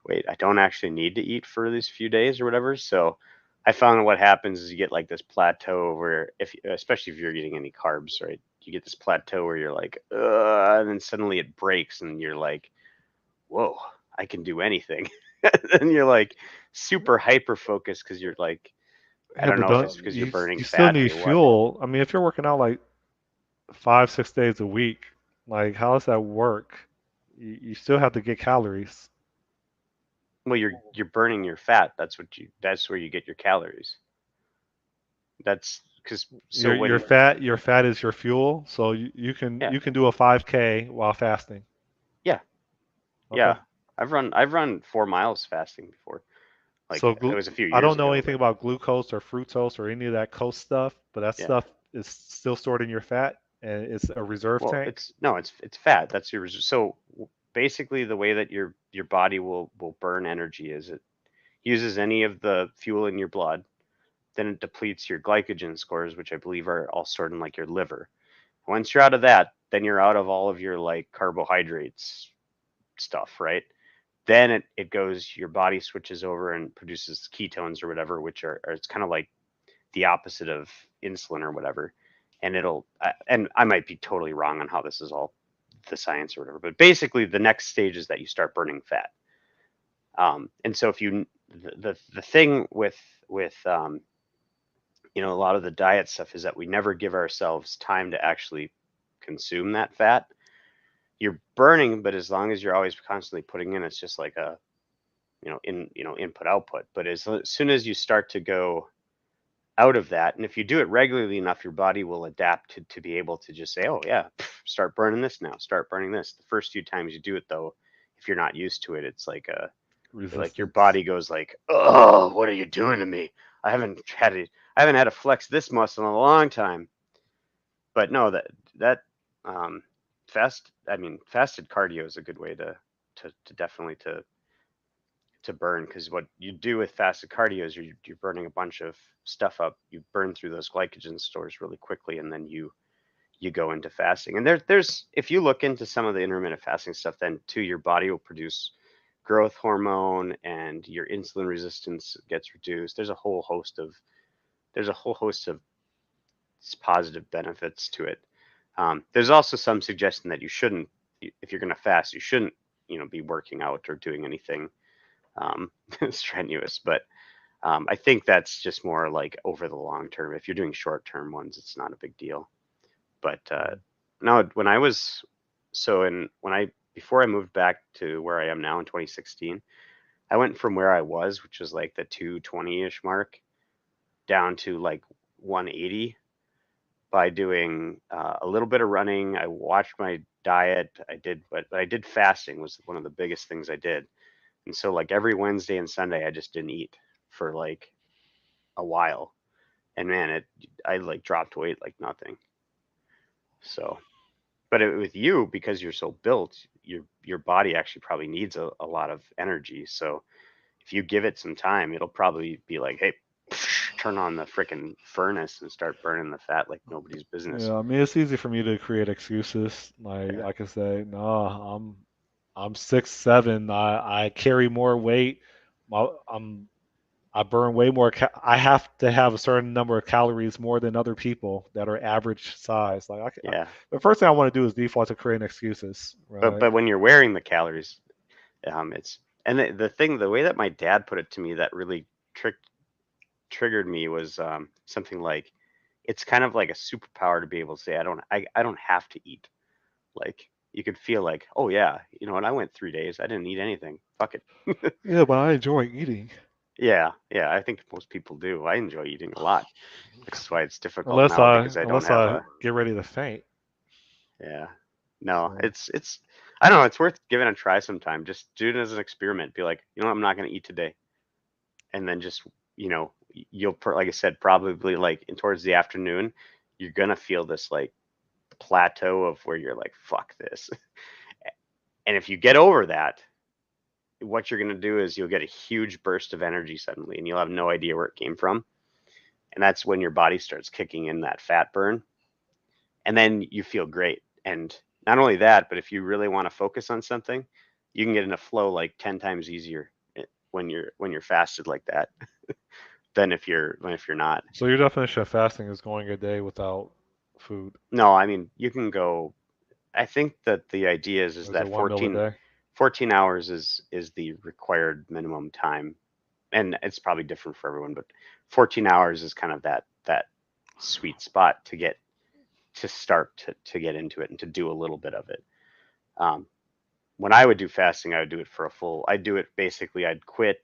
[SPEAKER 2] wait, I don't actually need to eat for these few days or whatever. So I found what happens is you get like this plateau where especially if you're eating any carbs, right? you get this plateau where you're like, and then suddenly it breaks, and you're like, whoa, I can do anything. And you're like super hyper focused because you're like, I
[SPEAKER 1] Yeah,
[SPEAKER 2] don't
[SPEAKER 1] but
[SPEAKER 2] know if it's
[SPEAKER 1] don't
[SPEAKER 2] because you're burning
[SPEAKER 1] you still
[SPEAKER 2] fat
[SPEAKER 1] need
[SPEAKER 2] or what.
[SPEAKER 1] fuel? I mean, if you're working out like 5, 6 days a week, like how does that work? You still have to get calories.
[SPEAKER 2] Well, you're burning your fat. That's where you get your calories. That's because so
[SPEAKER 1] Your
[SPEAKER 2] when
[SPEAKER 1] fat is your fuel, so
[SPEAKER 2] yeah,
[SPEAKER 1] you can do a 5K while fasting.
[SPEAKER 2] yeah,
[SPEAKER 1] Okay.
[SPEAKER 2] yeah. I've run 4 miles fasting before. Like
[SPEAKER 1] So
[SPEAKER 2] it was a few
[SPEAKER 1] I
[SPEAKER 2] years
[SPEAKER 1] don't know
[SPEAKER 2] ago,
[SPEAKER 1] anything
[SPEAKER 2] but
[SPEAKER 1] about glucose or fructose or any of that coast stuff, but that
[SPEAKER 2] yeah.
[SPEAKER 1] stuff is still stored in your fat and it's a reserve
[SPEAKER 2] Well,
[SPEAKER 1] tank.
[SPEAKER 2] it's no, it's fat. That's your so basically the way that your body will burn energy is it uses any of the fuel in your blood, then it depletes your glycogen scores, which I believe are all stored in like your liver. Once you're out of that, then you're out of all of your like carbohydrates stuff, right? Then it goes, your body switches over and produces ketones or whatever, which are it's kind of like the opposite of insulin or whatever. And and I might be totally wrong on how this is all the science or whatever, but basically the next stage is that you start burning fat. And so if you, the thing with, a lot of the diet stuff is that we never give ourselves time to actually consume that fat. You're burning, but as long as you're always constantly putting in, it's just like a, input output. But as soon as you start to go out of that, and if you do it regularly enough, your body will adapt to be able to just say, oh yeah, start burning this now, start burning this. The first few times you do it though, if you're not used to it, it's like your
[SPEAKER 1] Resistance.
[SPEAKER 2] body goes like, oh, what are you doing to me? I haven't had it. I haven't had to flex this muscle in a long time. But no, that um, fasted cardio is a good way to definitely to burn, because what you do with fasted cardio is you're burning a bunch of stuff up. You burn through those glycogen stores really quickly, and then you go into fasting. And there's if you look into some of the intermittent fasting stuff, then too your body will produce growth hormone and your insulin resistance gets reduced. There's a whole host of positive benefits to it. There's also some suggestion that you shouldn't, if you're going to fast, you shouldn't, be working out or doing anything strenuous. But I think that's just more like over the long term. If you're doing short term ones, it's not a big deal. But no, when I was so in when I before I moved back to where I am now in 2016, I went from where I was, which was like the 220-ish mark, down to like 180 by doing a little bit of running. I watched my diet. But I did fasting was one of the biggest things I did. And so like every Wednesday and Sunday, I just didn't eat for like a while. And man, I like dropped weight like nothing. So, but with you, because you're so built, your body actually probably needs a lot of energy. So if you give it some time, it'll probably be like, hey, turn on the freaking furnace and start burning the fat like nobody's business.
[SPEAKER 1] Yeah, I mean it's easy for me to create excuses. Like
[SPEAKER 2] Yeah.
[SPEAKER 1] I can say, no, I'm 6'7". I carry more weight. I burn way more. I have to have a certain number of calories more than other people that are average size.
[SPEAKER 2] Yeah.
[SPEAKER 1] the first thing I want to do is default to creating excuses, right?
[SPEAKER 2] But when you're wearing the calories, it's and the way that my dad put it to me that really triggered me was something like, it's kind of like a superpower to be able to say I don't have to eat. Like you could feel like, oh yeah, you know what, I went 3 days, I didn't eat anything, fuck it.
[SPEAKER 1] Yeah, but I enjoy eating.
[SPEAKER 2] Yeah, yeah, I think most people do. I enjoy eating a lot, which is why it's difficult now because I don't
[SPEAKER 1] Unless
[SPEAKER 2] have
[SPEAKER 1] I
[SPEAKER 2] a
[SPEAKER 1] get ready to faint.
[SPEAKER 2] yeah. No,
[SPEAKER 1] So
[SPEAKER 2] it's I don't know, it's worth giving a try sometime. Just do it as an experiment. Be like, you know what, I'm not going to eat today. And then just, you'll like I said, probably like in towards the afternoon, you're going to feel this like plateau of where you're like, fuck this. And if you get over that, what you're going to do is you'll get a huge burst of energy suddenly and you'll have no idea where it came from. And that's when your body starts kicking in that fat burn, and then you feel great. And not only that, but if you really want to focus on something, you can get in a flow like 10 times easier when you're fasted like that than if you're not.
[SPEAKER 1] your definition of fasting is going a day without food?
[SPEAKER 2] No, I mean you can go. I think that the idea is
[SPEAKER 1] Or is it
[SPEAKER 2] that
[SPEAKER 1] one meal a day?
[SPEAKER 2] 14 hours is the required minimum time, and it's probably different for everyone, but 14 hours is kind of that sweet spot to get to start to get into it and to do a little bit of it. Um, when I would do fasting, I would do it for a full. I'd do it basically. I'd quit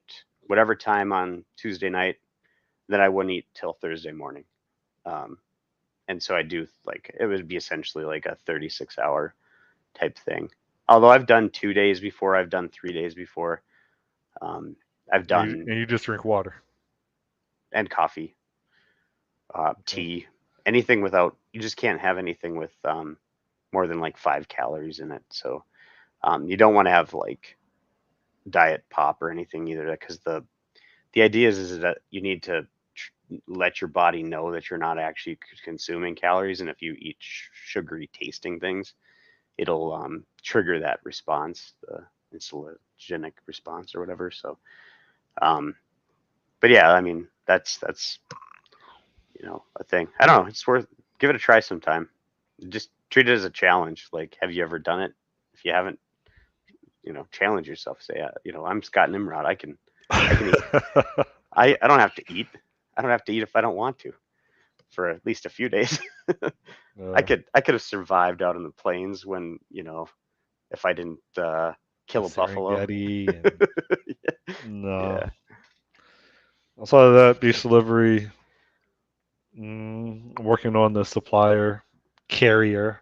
[SPEAKER 2] whatever time on Tuesday night, then I wouldn't eat till Thursday morning. Um, and so I do like it would be essentially like a 36-hour type thing. Although I've done 2 days before, I've done 3 days before. Um, I've done
[SPEAKER 1] And you just drink water.
[SPEAKER 2] and coffee,
[SPEAKER 1] Okay.
[SPEAKER 2] tea, anything without. You just can't have anything with more than like 5 calories in it. So you don't want to have like diet pop or anything either, because the idea is that you need to let your body know that you're not actually consuming calories, and if you eat sugary tasting things, it'll trigger that response, the insulinogenic response or whatever. So, um, but yeah, I mean that's a thing. I don't know. It's worth give it a try sometime. Just treat it as a challenge. Like, have you ever done it? If you haven't, challenge yourself. Say, I'm Scott Nimrod. I can eat. I don't have to eat. I don't have to eat if I don't want to for at least a few days. I
[SPEAKER 1] uh,
[SPEAKER 2] could have survived out in the plains when if I didn't
[SPEAKER 1] the
[SPEAKER 2] kill a buffalo.
[SPEAKER 1] Serengeti and no.
[SPEAKER 2] Yeah.
[SPEAKER 1] Outside of that, beach delivery. Working on the supplier carrier.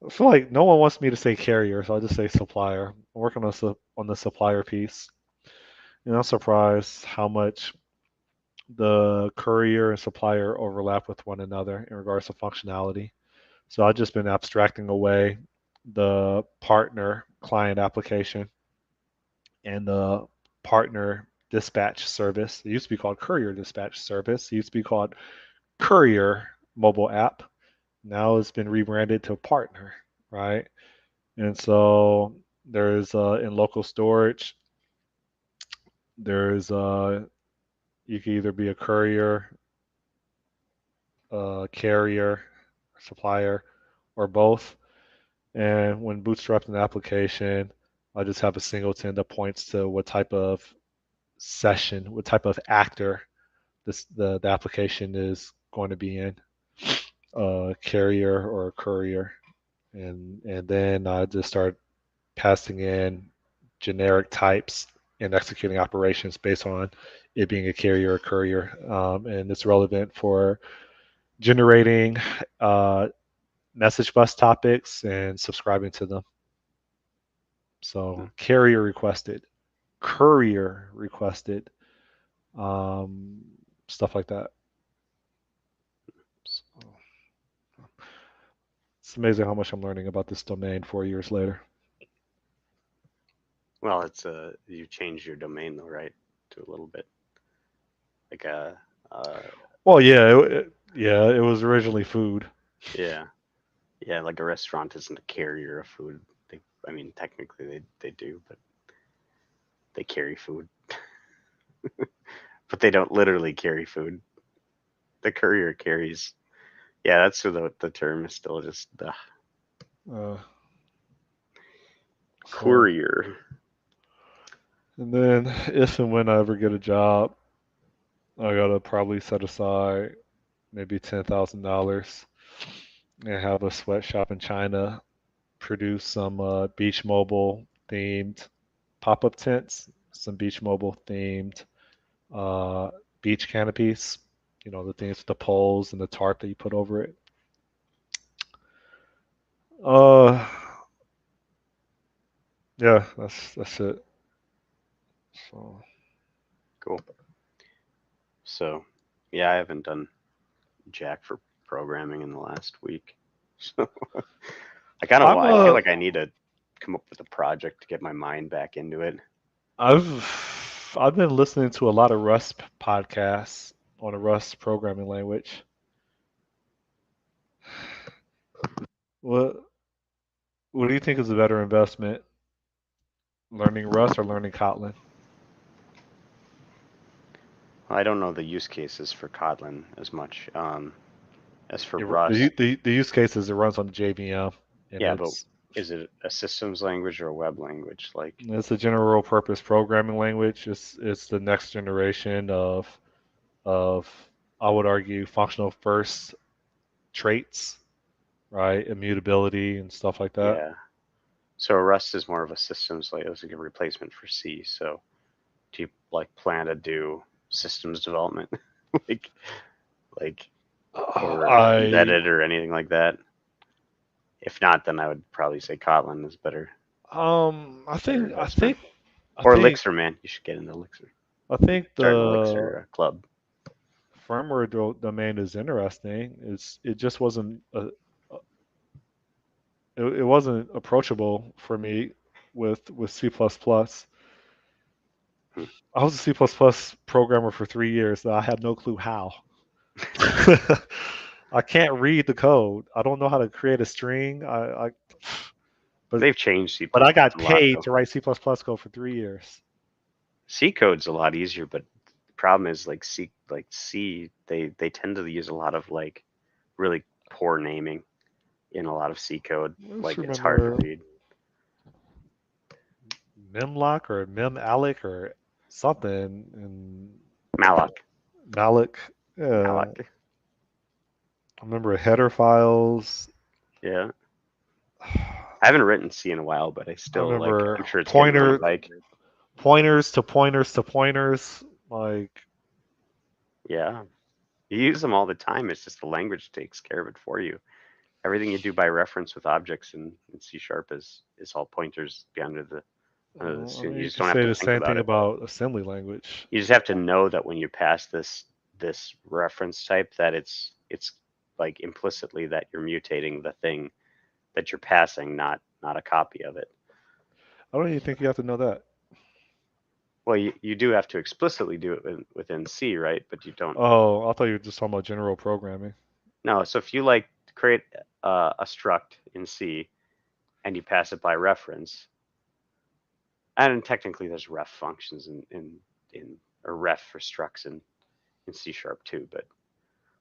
[SPEAKER 1] I feel like no one wants me to say carrier, so I just say supplier. I'm working on the supplier piece. I'm surprised how much the courier and supplier overlap with one another in regards to functionality. So I've just been abstracting away the partner client application and the partner dispatch service. It used to be called courier dispatch service. It used to be called courier mobile app. Now it's been rebranded to partner, right? And so there's in local storage, there's you can either be a courier, carrier, supplier, or both. And when bootstrapped an application, I just have a singleton that points to what type of session, what type of actor the application is going to be in, carrier or courier, and then I just start passing in generic types and executing operations based on it being a carrier or courier, and it's relevant for generating message bus topics and subscribing to them.
[SPEAKER 2] Hmm.
[SPEAKER 1] So carrier requested, courier requested, um, stuff like that. So it's amazing how much I'm learning about this domain 4 years later.
[SPEAKER 2] Well, it's you changed your domain though, right? To a little bit like
[SPEAKER 1] Well, yeah, it was originally food.
[SPEAKER 2] yeah, yeah, like a restaurant isn't a carrier of food. I mean, technically they do, but they carry food, but they don't literally carry food. The courier carries. Yeah, that's who the term is still just the
[SPEAKER 1] Uh, so,
[SPEAKER 2] courier.
[SPEAKER 1] and then if and when I ever get a job, I gotta probably set aside maybe $10,000 and have a sweatshop in China produce some beach mobile themed pop-up tents, some beach mobile themed uh, beach canopies. The things with the poles and the tarp that you put over it. Uh, yeah, that's it. So
[SPEAKER 2] Cool. So, yeah, I haven't done jack for programming in the last week. So I feel
[SPEAKER 1] I'm
[SPEAKER 2] like I need to come up with a project to get my mind back into it.
[SPEAKER 1] I've been listening to a lot of Rust podcasts on a Rust programming language. What what do you think is a better investment? Learning Rust or learning Kotlin?
[SPEAKER 2] I don't know the use cases for Kotlin as much. As for
[SPEAKER 1] The,
[SPEAKER 2] Rust,
[SPEAKER 1] the use cases it runs on the JVM, and
[SPEAKER 2] yeah, but is it a systems language or a web language? Like,
[SPEAKER 1] it's a general purpose programming language. It's the next generation of I would argue functional first traits, right? Immutability and stuff like that.
[SPEAKER 2] yeah. So Rust is more of a systems like it was like a replacement for C. So do you like plan to do systems development, like like or
[SPEAKER 1] I
[SPEAKER 2] embedded or anything like that? If not, then I would probably say Kotlin is
[SPEAKER 1] I
[SPEAKER 2] better
[SPEAKER 1] think I
[SPEAKER 2] investment.
[SPEAKER 1] think I
[SPEAKER 2] Or
[SPEAKER 1] think
[SPEAKER 2] Elixir, man, you should get into Elixir.
[SPEAKER 1] I think
[SPEAKER 2] Start an
[SPEAKER 1] the
[SPEAKER 2] Elixir club.
[SPEAKER 1] firmware domain is interesting. It just wasn't it wasn't approachable for me with C++.
[SPEAKER 2] Hmm.
[SPEAKER 1] I was a C++ programmer for 3 years. And I had no clue how. I can't read the code. I don't know how to create a string. But
[SPEAKER 2] They've changed C++
[SPEAKER 1] but I got
[SPEAKER 2] a lot
[SPEAKER 1] paid
[SPEAKER 2] though.
[SPEAKER 1] to write C++ code for 3 years.
[SPEAKER 2] C code's a lot easier, but the problem is like C, they tend to use a lot of like really poor naming in a lot of C code.
[SPEAKER 1] I just
[SPEAKER 2] Like it's hard to
[SPEAKER 1] remember
[SPEAKER 2] read.
[SPEAKER 1] memlock or memallic or something and
[SPEAKER 2] Malloc,
[SPEAKER 1] malloc. Yeah,
[SPEAKER 2] Malloc.
[SPEAKER 1] I remember header files.
[SPEAKER 2] Yeah, I haven't written C in a while, but I
[SPEAKER 1] I
[SPEAKER 2] still like.
[SPEAKER 1] remember
[SPEAKER 2] I'm sure it's getting on a bike.
[SPEAKER 1] pointers to pointers to pointers. Like,
[SPEAKER 2] Yeah, you use them all the time. It's just the language takes care of it for you. Everything you do by reference with objects in C sharp is all pointers under the
[SPEAKER 1] I
[SPEAKER 2] student.
[SPEAKER 1] mean,
[SPEAKER 2] You
[SPEAKER 1] you
[SPEAKER 2] just
[SPEAKER 1] could
[SPEAKER 2] don't have
[SPEAKER 1] say
[SPEAKER 2] to
[SPEAKER 1] the
[SPEAKER 2] think
[SPEAKER 1] same
[SPEAKER 2] about
[SPEAKER 1] thing
[SPEAKER 2] it.
[SPEAKER 1] about assembly language.
[SPEAKER 2] You just have to know that when you pass this reference type that it's like implicitly that you're mutating the thing that you're passing, not a copy of it.
[SPEAKER 1] I don't even think you have to know that.
[SPEAKER 2] Well, you do have to explicitly do it within C, right? But you don't.
[SPEAKER 1] Oh, I thought you were just talking about general programming.
[SPEAKER 2] No. So if you like create a struct in C and you pass it by reference, and technically there's ref functions in or ref for structs in C sharp too, but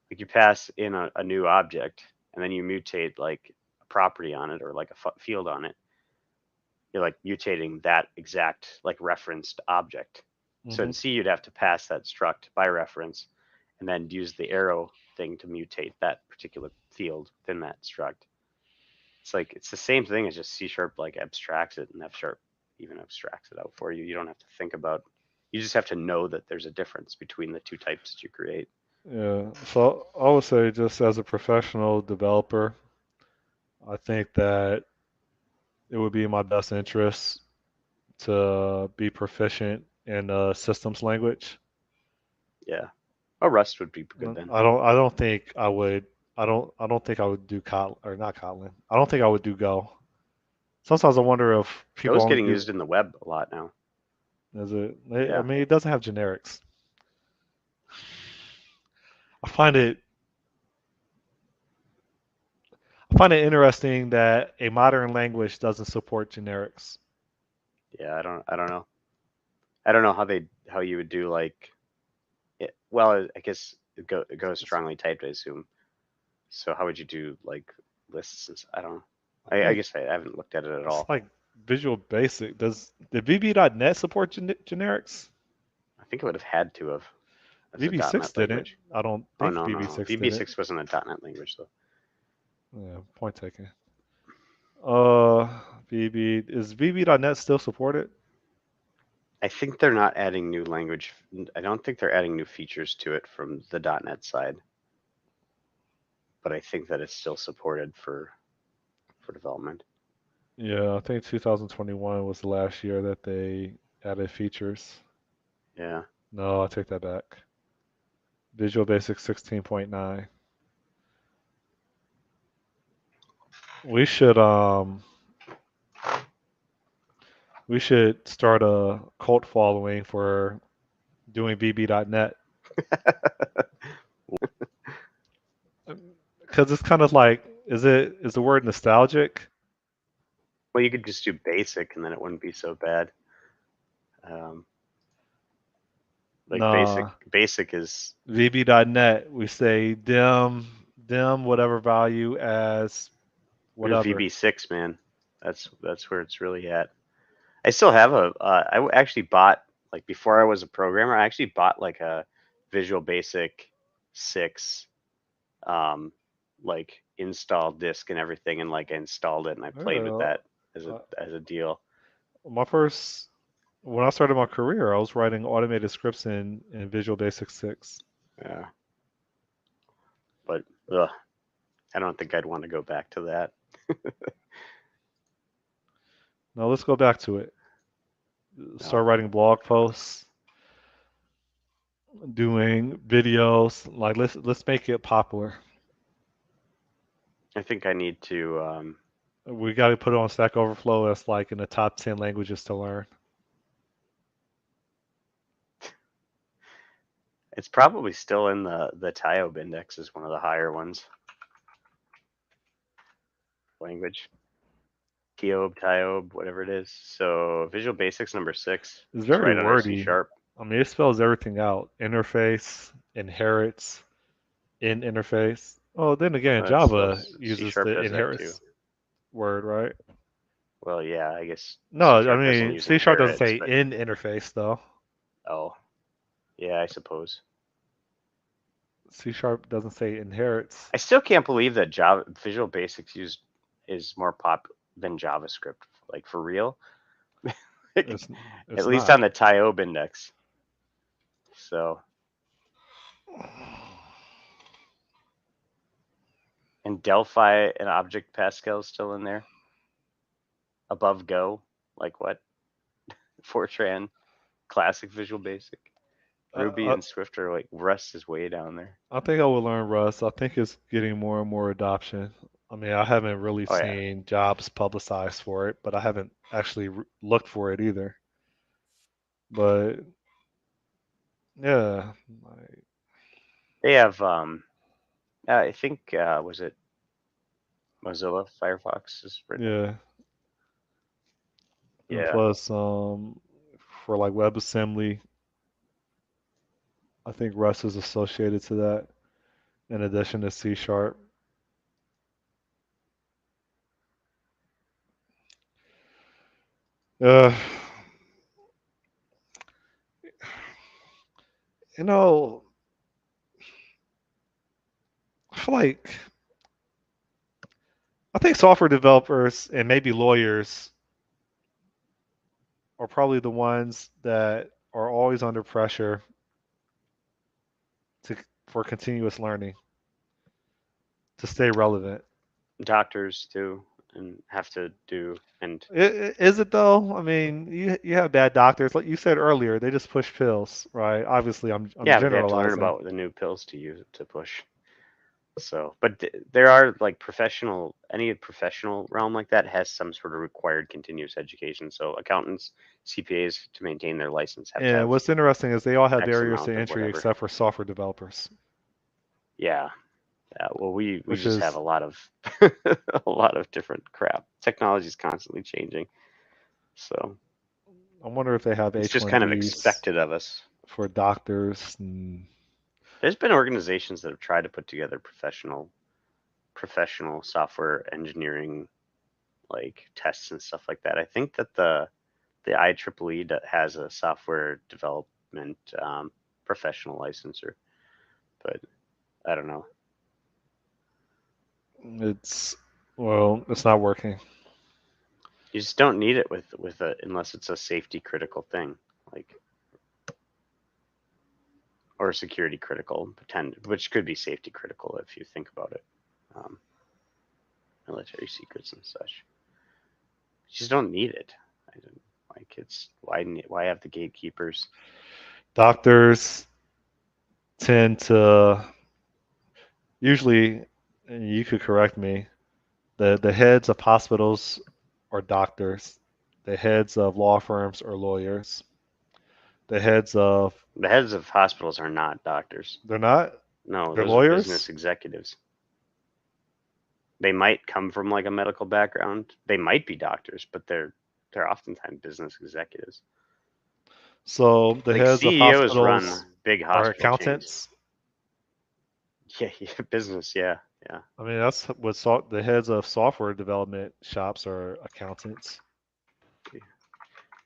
[SPEAKER 2] like you pass in a new object and then you mutate like a property on it or like a field on it, you're like mutating that exact like referenced object. So in
[SPEAKER 1] Hmm.
[SPEAKER 2] C, you'd have to pass that struct by reference and then use the arrow thing to mutate that particular field within that struct. It's like it's the same thing as just C sharp like abstracts it and F sharp even abstracts it out for you. You don't have to think about. You just have to know that there's a difference between the two types that you create.
[SPEAKER 1] Yeah. So I would say, just as a professional developer, I think that it would be in my best interest to be proficient in a systems language.
[SPEAKER 2] Yeah. Oh, Rust would be good then.
[SPEAKER 1] I don't think I would. I don't think I would do Kotlin or not Kotlin. I don't think I would do Go. Sometimes I wonder if people
[SPEAKER 2] Go's
[SPEAKER 1] only
[SPEAKER 2] getting
[SPEAKER 1] do.
[SPEAKER 2] used in the web a lot now.
[SPEAKER 1] Is it? I
[SPEAKER 2] Yeah.
[SPEAKER 1] mean, it doesn't have generics. I find it. I find it interesting that a modern language doesn't support generics.
[SPEAKER 2] Yeah. I don't know. I don't know how you would do like it. Well, I guess it goes
[SPEAKER 1] It's,
[SPEAKER 2] strongly typed, I assume. So how would you do like lists? I don't know. I
[SPEAKER 1] like
[SPEAKER 2] guess I haven't looked at it at
[SPEAKER 1] it's
[SPEAKER 2] all.
[SPEAKER 1] like Visual Basic. Does the VB.net support generics?
[SPEAKER 2] I think it would have had to have as a
[SPEAKER 1] VB6
[SPEAKER 2] .NET
[SPEAKER 1] didn't.
[SPEAKER 2] language.
[SPEAKER 1] I don't
[SPEAKER 2] Oh
[SPEAKER 1] think
[SPEAKER 2] no.
[SPEAKER 1] VB6 did it.
[SPEAKER 2] VB6 wasn't a .NET language though.
[SPEAKER 1] Yeah, point taken. Uh, VB is VB.net still supported?
[SPEAKER 2] I think they're not adding new language. I don't think they're adding new features to it from the .NET side, but I think that it's still supported for development.
[SPEAKER 1] Yeah, I think 2021 was the last year that they added features.
[SPEAKER 2] Yeah.
[SPEAKER 1] No, I take that back. Visual Basic 16.9. We should we should start a cult following for doing VB.net because it's kind of like is the word nostalgic?
[SPEAKER 2] Well, you could just do basic and then it wouldn't be so bad. Um, like
[SPEAKER 1] Nah,
[SPEAKER 2] basic is
[SPEAKER 1] VB.net. We say dim dim whatever value as whatever.
[SPEAKER 2] VB6, man. That's where it's really at. I still have a. Actually bought, like, before I was a programmer. I actually bought like a Visual Basic 6, um, like install disk and everything, and like I installed it and I played with
[SPEAKER 1] Yeah,
[SPEAKER 2] that
[SPEAKER 1] uh,
[SPEAKER 2] as a deal.
[SPEAKER 1] my first when I started my career, I was writing automated scripts in Visual Basic 6.
[SPEAKER 2] Yeah, but ugh, I don't think I'd want to go back to that.
[SPEAKER 1] Now let's go back to it.
[SPEAKER 2] No,
[SPEAKER 1] Start writing blog posts, doing videos. Like let's make it popular.
[SPEAKER 2] I think I need to.
[SPEAKER 1] We got to put it on Stack Overflow as like in the top 10 languages to learn.
[SPEAKER 2] It's probably still in the TIOB index is one of the higher ones. Language. TIOB, whatever it is. So Visual Basics number 6.
[SPEAKER 1] It's
[SPEAKER 2] It's
[SPEAKER 1] very
[SPEAKER 2] right under C
[SPEAKER 1] wordy.
[SPEAKER 2] sharp.
[SPEAKER 1] I mean, it spells everything out. Interface, inherits, in interface. Oh, then again, Java
[SPEAKER 2] C
[SPEAKER 1] uses
[SPEAKER 2] sharp
[SPEAKER 1] the
[SPEAKER 2] does that too.
[SPEAKER 1] inherits word, right?
[SPEAKER 2] Well, yeah, I guess C
[SPEAKER 1] No, I
[SPEAKER 2] sharp doesn't
[SPEAKER 1] mean
[SPEAKER 2] use
[SPEAKER 1] C sharp doesn't
[SPEAKER 2] inherits,
[SPEAKER 1] say
[SPEAKER 2] but
[SPEAKER 1] in interface though.
[SPEAKER 2] oh, yeah, I suppose.
[SPEAKER 1] C sharp doesn't say inherits.
[SPEAKER 2] I still can't believe that Java Visual Basics used is more pop than JavaScript. Like, for real.
[SPEAKER 1] It's
[SPEAKER 2] At
[SPEAKER 1] it's
[SPEAKER 2] least
[SPEAKER 1] not.
[SPEAKER 2] on the TIOB index. So, and Delphi and Object Pascal is still in there above Go. Like what? Fortran, Classic Visual Basic, Ruby
[SPEAKER 1] I,
[SPEAKER 2] and Swift are like, Rust is way down there.
[SPEAKER 1] I think I will learn Rust. I think it's getting more and more adoption. I mean, I haven't really
[SPEAKER 2] Oh yeah,
[SPEAKER 1] seen jobs publicized for it, but I haven't actually looked for it either. But yeah,
[SPEAKER 2] they have. I think was it Mozilla Firefox is written.
[SPEAKER 1] yeah, and
[SPEAKER 2] Yeah,
[SPEAKER 1] plus, for like WebAssembly, I think Rust is associated to that. In addition to C sharp. Uh, you know, I feel like I think software developers and maybe lawyers are probably the ones that are always under pressure to for continuous learning to stay relevant.
[SPEAKER 2] doctors too, and have to do and
[SPEAKER 1] Is it though? I mean, you have bad doctors, like you said earlier. They just push pills, right? Obviously, I'm
[SPEAKER 2] yeah, but they have to learn
[SPEAKER 1] generalizing.
[SPEAKER 2] about the new pills to use to push. So, but there are like any professional realm like that has some sort of required continuous education. So accountants, CPAs, to maintain their license have to
[SPEAKER 1] And
[SPEAKER 2] have
[SPEAKER 1] what's interesting is they all have
[SPEAKER 2] X
[SPEAKER 1] barriers to
[SPEAKER 2] amount of
[SPEAKER 1] entry
[SPEAKER 2] whatever.
[SPEAKER 1] except for software developers,
[SPEAKER 2] Yeah. Yeah. Well, we
[SPEAKER 1] which
[SPEAKER 2] just have
[SPEAKER 1] is
[SPEAKER 2] a lot of a lot of different crap. Technology is constantly changing. So
[SPEAKER 1] I wonder if they have
[SPEAKER 2] it's just kind of
[SPEAKER 1] H-1Bs
[SPEAKER 2] expected of us.
[SPEAKER 1] for doctors. And
[SPEAKER 2] There's been organizations that have tried to put together professional software engineering, like, tests and stuff like that. I think that the IEEE has a software development, professional licensor, but I don't know.
[SPEAKER 1] it's well, it's not working.
[SPEAKER 2] You just don't need it with a unless it's a safety critical thing, like, or security critical, which could be safety critical if you think about it. Um, Military secrets and such. You just don't need it. I don't, like, it's why have the gatekeepers?
[SPEAKER 1] Doctors tend to usually, and you could correct me, the heads of hospitals are doctors, the heads of law firms are lawyers, the heads of
[SPEAKER 2] The heads of hospitals are not doctors.
[SPEAKER 1] they're not
[SPEAKER 2] No,
[SPEAKER 1] they're
[SPEAKER 2] those are
[SPEAKER 1] lawyers.
[SPEAKER 2] business executives. They might come from like a medical background. They might be doctors, but they're oftentimes business executives.
[SPEAKER 1] So the
[SPEAKER 2] Like,
[SPEAKER 1] heads of
[SPEAKER 2] CEOs
[SPEAKER 1] hospitals
[SPEAKER 2] run big
[SPEAKER 1] are
[SPEAKER 2] hospital chains.
[SPEAKER 1] accountants.
[SPEAKER 2] Yeah, yeah, business. Yeah, Yeah.
[SPEAKER 1] I mean, that's what the heads of software development shops are accountants.
[SPEAKER 2] I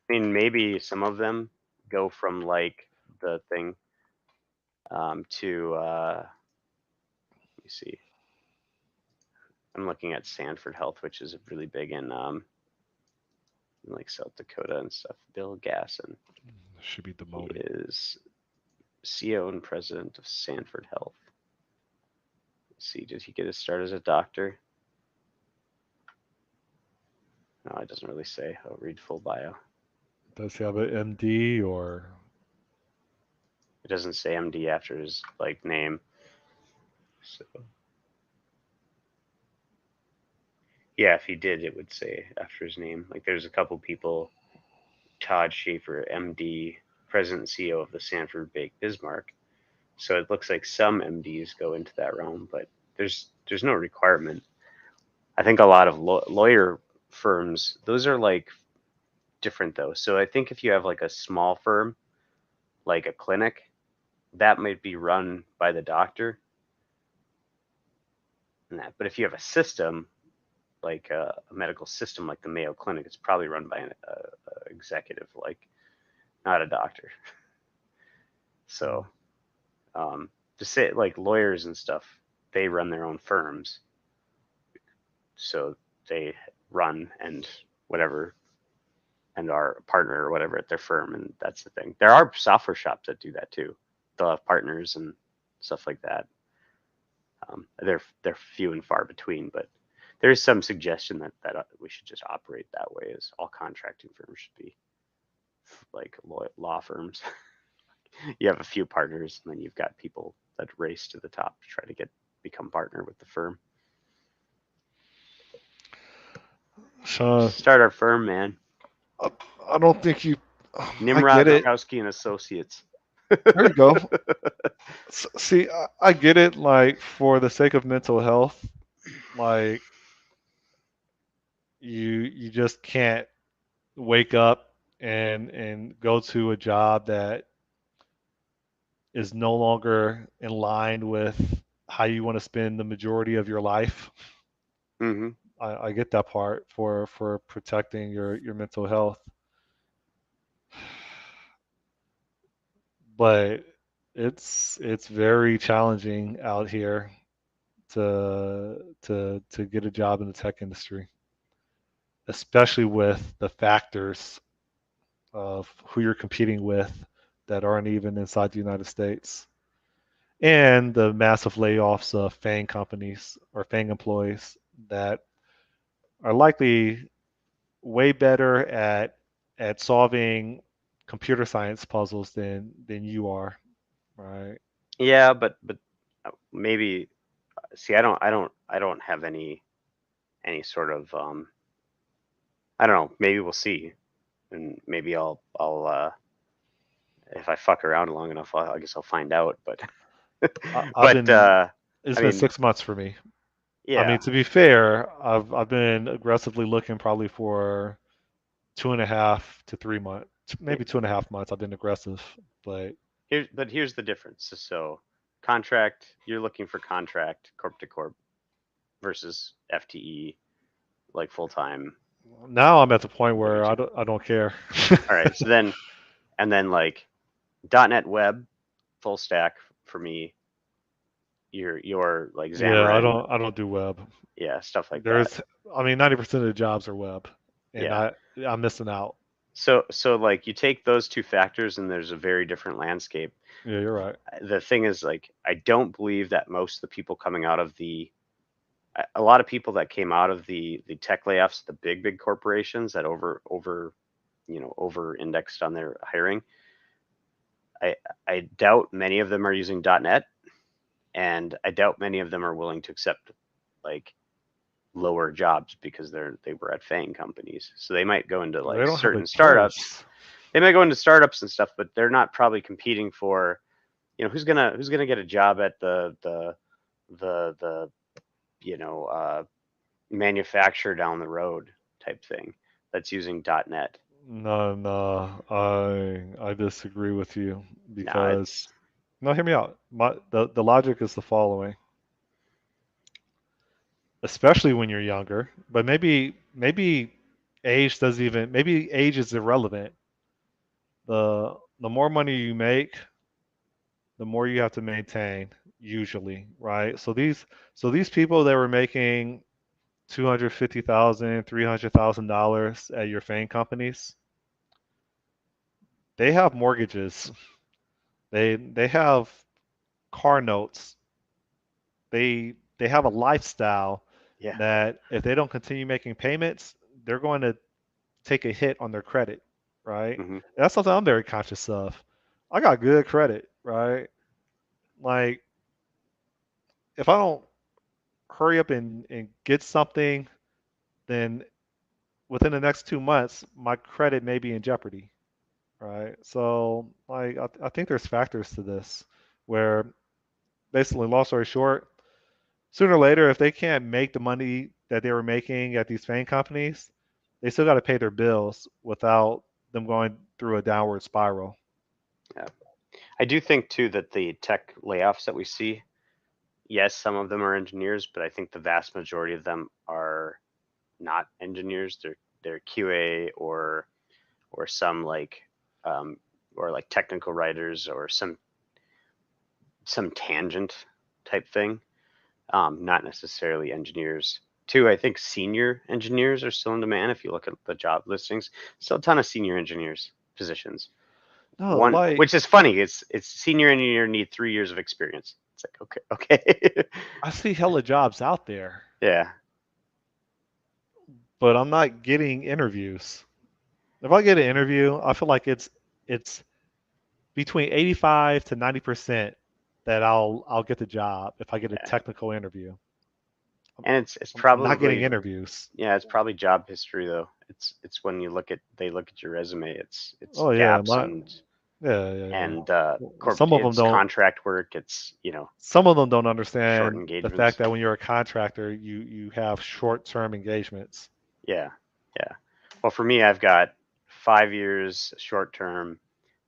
[SPEAKER 2] mean, maybe some of them go from like the thing to let me see. I'm looking at Sanford Health, which is really big in like South Dakota and stuff. Bill Gasson.
[SPEAKER 1] Should be
[SPEAKER 2] He
[SPEAKER 1] demoted.
[SPEAKER 2] is CEO and president of Sanford Health. Let's see, did he get his start as a doctor? No, it doesn't really say. I'll read full bio.
[SPEAKER 1] Does he have an MD or?
[SPEAKER 2] It doesn't say MD after his like name. So yeah, if he did, it would say after his name. Like there's a couple people, Todd Schaefer, MD, president and CEO of the Sanford Bake Bismarck. So it looks like some MDs go into that realm, but there's no requirement. I think a lot of lawyer firms, those are like different though. So I think if you have like a small firm, like a clinic, that might be run by the doctor and that. But if you have a system, like a medical system like the Mayo Clinic, it's probably run by an executive, like not a doctor.
[SPEAKER 1] Hmm.
[SPEAKER 2] So to say like lawyers and stuff, they run their own firms, so they run and whatever and are a partner or whatever at their firm, and that's the thing. There are software shops that do that too. They'll have partners and stuff like that. They're few and far between, but there is some suggestion that we should just operate that way. As all contracting firms should be like law firms. You have a few partners, and then you've got people that race to the top to try to become partner with the firm.
[SPEAKER 1] Sean,
[SPEAKER 2] Start our firm, man.
[SPEAKER 1] I, I don't think you. I
[SPEAKER 2] Nimrod
[SPEAKER 1] get it.
[SPEAKER 2] Murkowski and Associates.
[SPEAKER 1] There you go. See, I get it. Like for the sake of mental health, like you just can't wake up and go to a job that is no longer in line with how you want to spend the majority of your life.
[SPEAKER 2] Mm-hmm.
[SPEAKER 1] I get that part for protecting your mental health, but it's very challenging out here to get a job in the tech industry, especially with the factors of who you're competing with that aren't even inside the United States, and the massive layoffs of FANG companies or FANG employees that are likely way better at solving computer science puzzles than you are, right?
[SPEAKER 2] Yeah, but maybe see. I don't have any sort of I don't know. Maybe we'll see, and maybe I'll if I fuck around long enough, I guess I'll find out. But
[SPEAKER 1] I've
[SPEAKER 2] but
[SPEAKER 1] been it's
[SPEAKER 2] I
[SPEAKER 1] been
[SPEAKER 2] mean,
[SPEAKER 1] 6 months for me. I mean,
[SPEAKER 2] yeah.
[SPEAKER 1] to be fair, I've been aggressively looking probably for 2.5 to 3 months, maybe 2.5 months. I've been aggressive, but
[SPEAKER 2] Here's the difference. So contract, you're looking for contract corp to corp versus FTE, like full time
[SPEAKER 1] now I'm at the point
[SPEAKER 2] W
[SPEAKER 1] where
[SPEAKER 2] two.
[SPEAKER 1] I don't care.
[SPEAKER 2] All right. So then and then like .NET Web full stack for me. Your like
[SPEAKER 1] Yeah,
[SPEAKER 2] Xamarin,
[SPEAKER 1] I don't do web.
[SPEAKER 2] yeah, stuff like that.
[SPEAKER 1] There's I mean 90% of the jobs are web, and
[SPEAKER 2] Yeah.
[SPEAKER 1] I'm missing out.
[SPEAKER 2] So like you take those two factors and there's a very different landscape.
[SPEAKER 1] Yeah, you're right.
[SPEAKER 2] The thing is like I don't believe that most of the people coming out of a lot of people that came out of the tech layoffs, the big corporations that over indexed on their hiring. I I doubt many of them are using .NET, and I doubt many of them are willing to accept like lower jobs because they were at FANG companies. So they might go into
[SPEAKER 1] They
[SPEAKER 2] like
[SPEAKER 1] don't have a
[SPEAKER 2] certain startups.
[SPEAKER 1] choice.
[SPEAKER 2] They might go into startups and stuff, but they're not probably competing for, who's gonna get a job at the manufacturer down the road type thing that's using .NET.
[SPEAKER 1] No, no, I disagree with you
[SPEAKER 2] No,
[SPEAKER 1] because no, hear me out. The logic is the following. especially when you're younger. But maybe age doesn't even maybe age is irrelevant. The more money you make, the more you have to maintain usually, right? So these people that were making 250,000, $300,000 at your FANG companies, they have mortgages. They have car notes. They have a lifestyle
[SPEAKER 2] Yeah.
[SPEAKER 1] that if they don't continue making payments, they're going to take a hit on their credit, right?
[SPEAKER 2] Hmm.
[SPEAKER 1] And that's something I'm very conscious of. I got good credit, right? Like if I don't hurry up and get something, then within the next 2 months, my credit may be in jeopardy, right? So like I think there's factors to this where basically, long story short, sooner or later, if they can't make the money that they were making at these FANG companies, they still got to pay their bills without them going through a downward spiral.
[SPEAKER 2] Yeah. I do think too that the tech layoffs that we see, yes, some of them are engineers, but I think the vast majority of them are not engineers. They're QA or some um, or like technical writers or some tangent type thing. Not necessarily engineers. Two, I think senior engineers are still in demand. If you look at the job listings, still a ton of senior engineers positions.
[SPEAKER 1] No,
[SPEAKER 2] One,
[SPEAKER 1] like
[SPEAKER 2] which is funny, it's senior engineer need 3 years of experience. It's like okay.
[SPEAKER 1] I see hella jobs out there,
[SPEAKER 2] Yeah,
[SPEAKER 1] but I'm not getting interviews. If I get an interview, I feel like it's between 85 to 90% that I'll get the job if I get a
[SPEAKER 2] yeah,
[SPEAKER 1] technical interview.
[SPEAKER 2] and it's
[SPEAKER 1] I'm not getting
[SPEAKER 2] probably,
[SPEAKER 1] interviews.
[SPEAKER 2] yeah, it's probably job history though. It's when they look at your resume. It's
[SPEAKER 1] Oh yeah,
[SPEAKER 2] gaps
[SPEAKER 1] my yeah, yeah, yeah.
[SPEAKER 2] and
[SPEAKER 1] Well, some of them
[SPEAKER 2] it's
[SPEAKER 1] don't.
[SPEAKER 2] contract work. It's
[SPEAKER 1] Some of them don't
[SPEAKER 2] short
[SPEAKER 1] understand the fact
[SPEAKER 2] engagements.
[SPEAKER 1] that when you're a contractor, you have short-term engagements.
[SPEAKER 2] Yeah, yeah. Well, for me, I've got 5 years short term,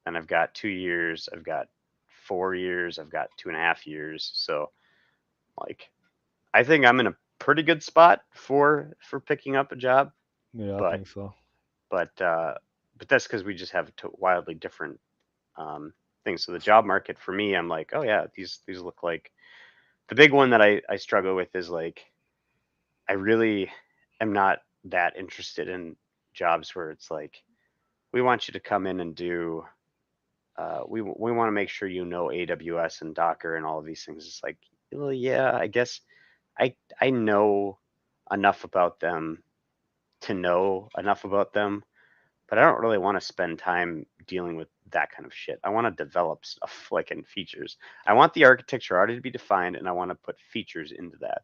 [SPEAKER 2] and I've got 2 years. I've got 4 years. I've got 2.5 years. So like, I think I'm in a pretty good spot for picking up a job,
[SPEAKER 1] Yeah, I
[SPEAKER 2] but
[SPEAKER 1] think so.
[SPEAKER 2] but uh, but that's because we just have wildly different things. So the job market for me, I'm like, oh yeah, these look like the big one that I struggle with is like I really am not that interested in jobs where it's like we want you to come in and do we want to make sure you know AWS and Docker and all of these things. It's like, well, yeah, I guess I know enough about them to know enough about them, but I don't really want to spend time dealing with that kind of shit. I want to develop stuff like in features. I want the architecture already to be defined, and I want to put features into that,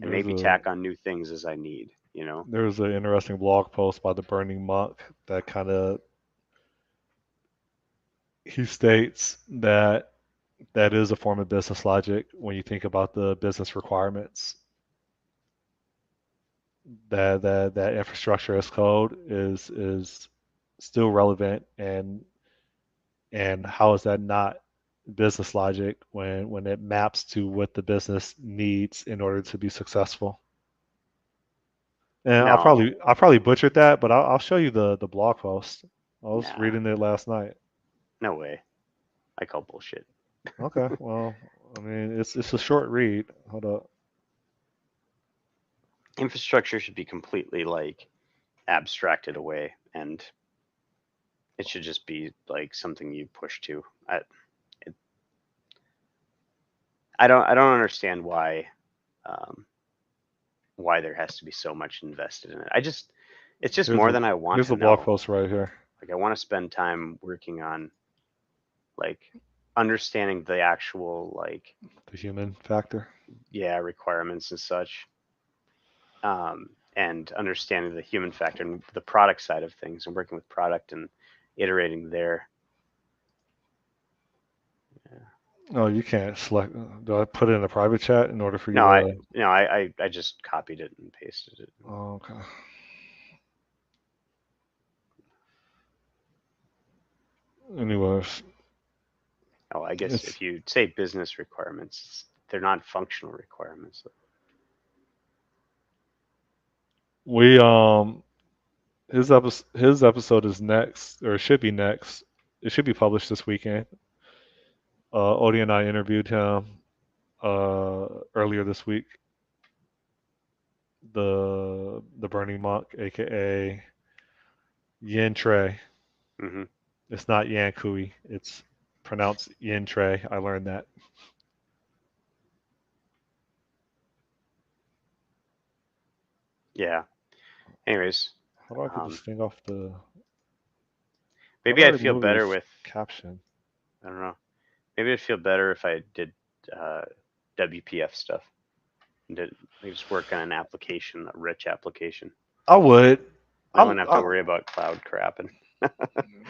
[SPEAKER 2] and
[SPEAKER 1] There's
[SPEAKER 2] maybe
[SPEAKER 1] a
[SPEAKER 2] tack on new things as I need. You know?
[SPEAKER 1] there's an interesting blog post by the Burning Monk that kind of he states that that is a form of business logic when you think about the business requirements. That infrastructure as code is still relevant, and how is that not business logic when it maps to what the business needs in order to be successful? And
[SPEAKER 2] No,
[SPEAKER 1] I'll probably butchered that, but I'll show you the blog post. I was
[SPEAKER 2] nah,
[SPEAKER 1] reading it last night.
[SPEAKER 2] no way. I call bullshit.
[SPEAKER 1] Okay, well, I mean it's a short read. Hold up.
[SPEAKER 2] Infrastructure should be completely like abstracted away, and it should just be like something you push to. It, I don't understand um, why there has to be so much invested in it. It's just
[SPEAKER 1] Here's
[SPEAKER 2] more
[SPEAKER 1] a
[SPEAKER 2] than I want
[SPEAKER 1] here's
[SPEAKER 2] to
[SPEAKER 1] the blog
[SPEAKER 2] know.
[SPEAKER 1] post right here.
[SPEAKER 2] Like I want to spend time working on like understanding the actual like
[SPEAKER 1] The human factor.
[SPEAKER 2] yeah requirements and such, and understanding the human factor and the product side of things and working with product and iterating there. Yeah.
[SPEAKER 1] Oh, you can't select. Do I put it in a private chat in order for you
[SPEAKER 2] No,
[SPEAKER 1] to?
[SPEAKER 2] I just copied it and pasted it.
[SPEAKER 1] Oh, okay. Anyways,
[SPEAKER 2] Oh, I guess
[SPEAKER 1] it's
[SPEAKER 2] if you say business requirements, they're not functional requirements.
[SPEAKER 1] We his episode is next, or it should be next. It should be published this weekend. Odie and I interviewed him earlier this week. The Burning Monk, aka Yin Trey.
[SPEAKER 2] Hmm.
[SPEAKER 1] It's not Yan Kui. It's pronounced Yin Trey. I learned that.
[SPEAKER 2] Yeah. Anyways,
[SPEAKER 1] How do I get this
[SPEAKER 2] um,
[SPEAKER 1] thing off the? How do
[SPEAKER 2] maybe
[SPEAKER 1] I
[SPEAKER 2] I'd feel
[SPEAKER 1] remove
[SPEAKER 2] better
[SPEAKER 1] this
[SPEAKER 2] with,
[SPEAKER 1] caption?
[SPEAKER 2] I don't know. Maybe I'd feel better if I did uh, WPF stuff. And did I just work on an application, a rich application.
[SPEAKER 1] I would.
[SPEAKER 2] I wouldn't have to
[SPEAKER 1] I
[SPEAKER 2] worry about cloud crap and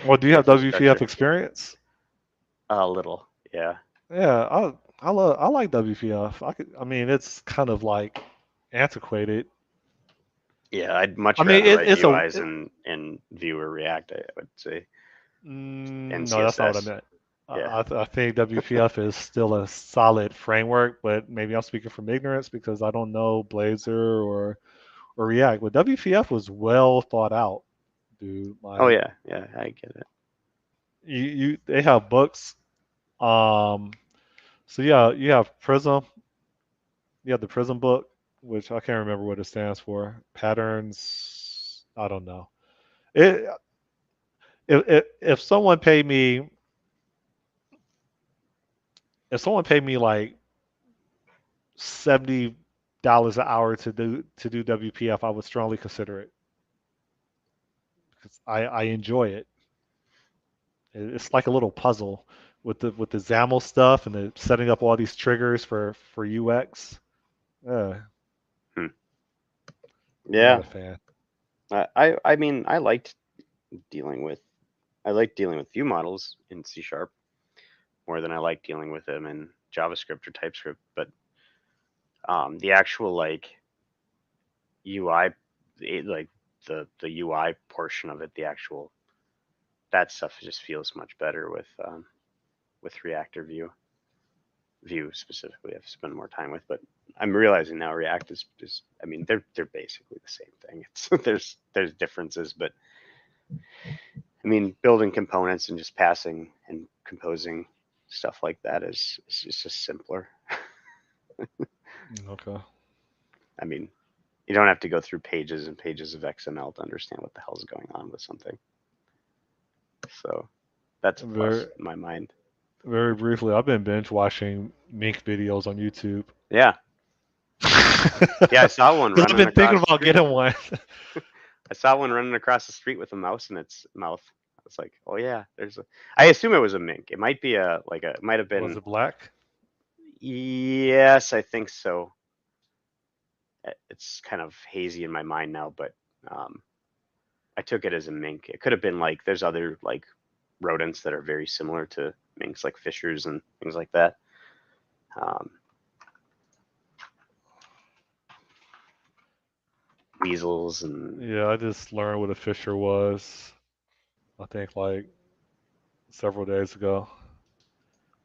[SPEAKER 1] well, do you have WPF
[SPEAKER 2] infrastructure.
[SPEAKER 1] experience?
[SPEAKER 2] A little, yeah,
[SPEAKER 1] Yeah, I like WPF. I mean, it's kind of like antiquated.
[SPEAKER 2] yeah. I'd
[SPEAKER 1] I
[SPEAKER 2] much
[SPEAKER 1] mean,
[SPEAKER 2] rather write
[SPEAKER 1] it's a
[SPEAKER 2] UIs in Vue or React. I would say, and
[SPEAKER 1] no, that's not what I
[SPEAKER 2] CSS.
[SPEAKER 1] meant.
[SPEAKER 2] Yeah.
[SPEAKER 1] I think WPF is still a solid framework, but maybe I'm speaking from ignorance because I don't know Blazor or React. But WPF was well thought out, dude.
[SPEAKER 2] Oh
[SPEAKER 1] Like
[SPEAKER 2] yeah, yeah. I get it.
[SPEAKER 1] you they have books. Um, so yeah, you have Prism. You have the Prism book, which I can't remember what it stands for. Patterns. I don't know. It, if someone paid me, if someone paid me like $70 an hour to do WPF, I would strongly consider it because I enjoy it. It's like a little puzzle with the XAML stuff and the setting up all these triggers for UX.
[SPEAKER 2] Hmm.
[SPEAKER 1] I'm not
[SPEAKER 2] Yeah.
[SPEAKER 1] a fan.
[SPEAKER 2] I mean, dealing with I like dealing with view models in C sharp more than I like dealing with them in JavaScript or TypeScript. But the actual like UI, like the UI portion of it, the actual that stuff just feels much better with React or Vue specifically. I've spent more time with, but I'm realizing now React is I mean they're basically the same thing. It's there's differences, but I mean building components and just passing and composing stuff like that is just simpler.
[SPEAKER 1] Okay.
[SPEAKER 2] I mean, you don't have to go through pages and pages of XML to understand what the hell's going on with something. So that's a
[SPEAKER 1] Very
[SPEAKER 2] plus in my mind.
[SPEAKER 1] very briefly, I've been binge watching mink videos on YouTube.
[SPEAKER 2] Yeah, yeah. I saw one
[SPEAKER 1] Because I've
[SPEAKER 2] running
[SPEAKER 1] been thinking
[SPEAKER 2] across the
[SPEAKER 1] about
[SPEAKER 2] street.
[SPEAKER 1] getting one.
[SPEAKER 2] I saw one running across the street with a mouse in its mouth. I was like, oh yeah, there's a. I assume it was a mink. It might be a like a. It might have
[SPEAKER 1] Was
[SPEAKER 2] been.
[SPEAKER 1] it black?
[SPEAKER 2] Yes, I think so. It's kind of hazy in my mind now, but um, I took it as a mink. It could have been like there's other like rodents that are very similar to minks, like fishers and things like that. Um, Weasels and
[SPEAKER 1] Yeah, I just learned what a fisher was. I think like several days ago.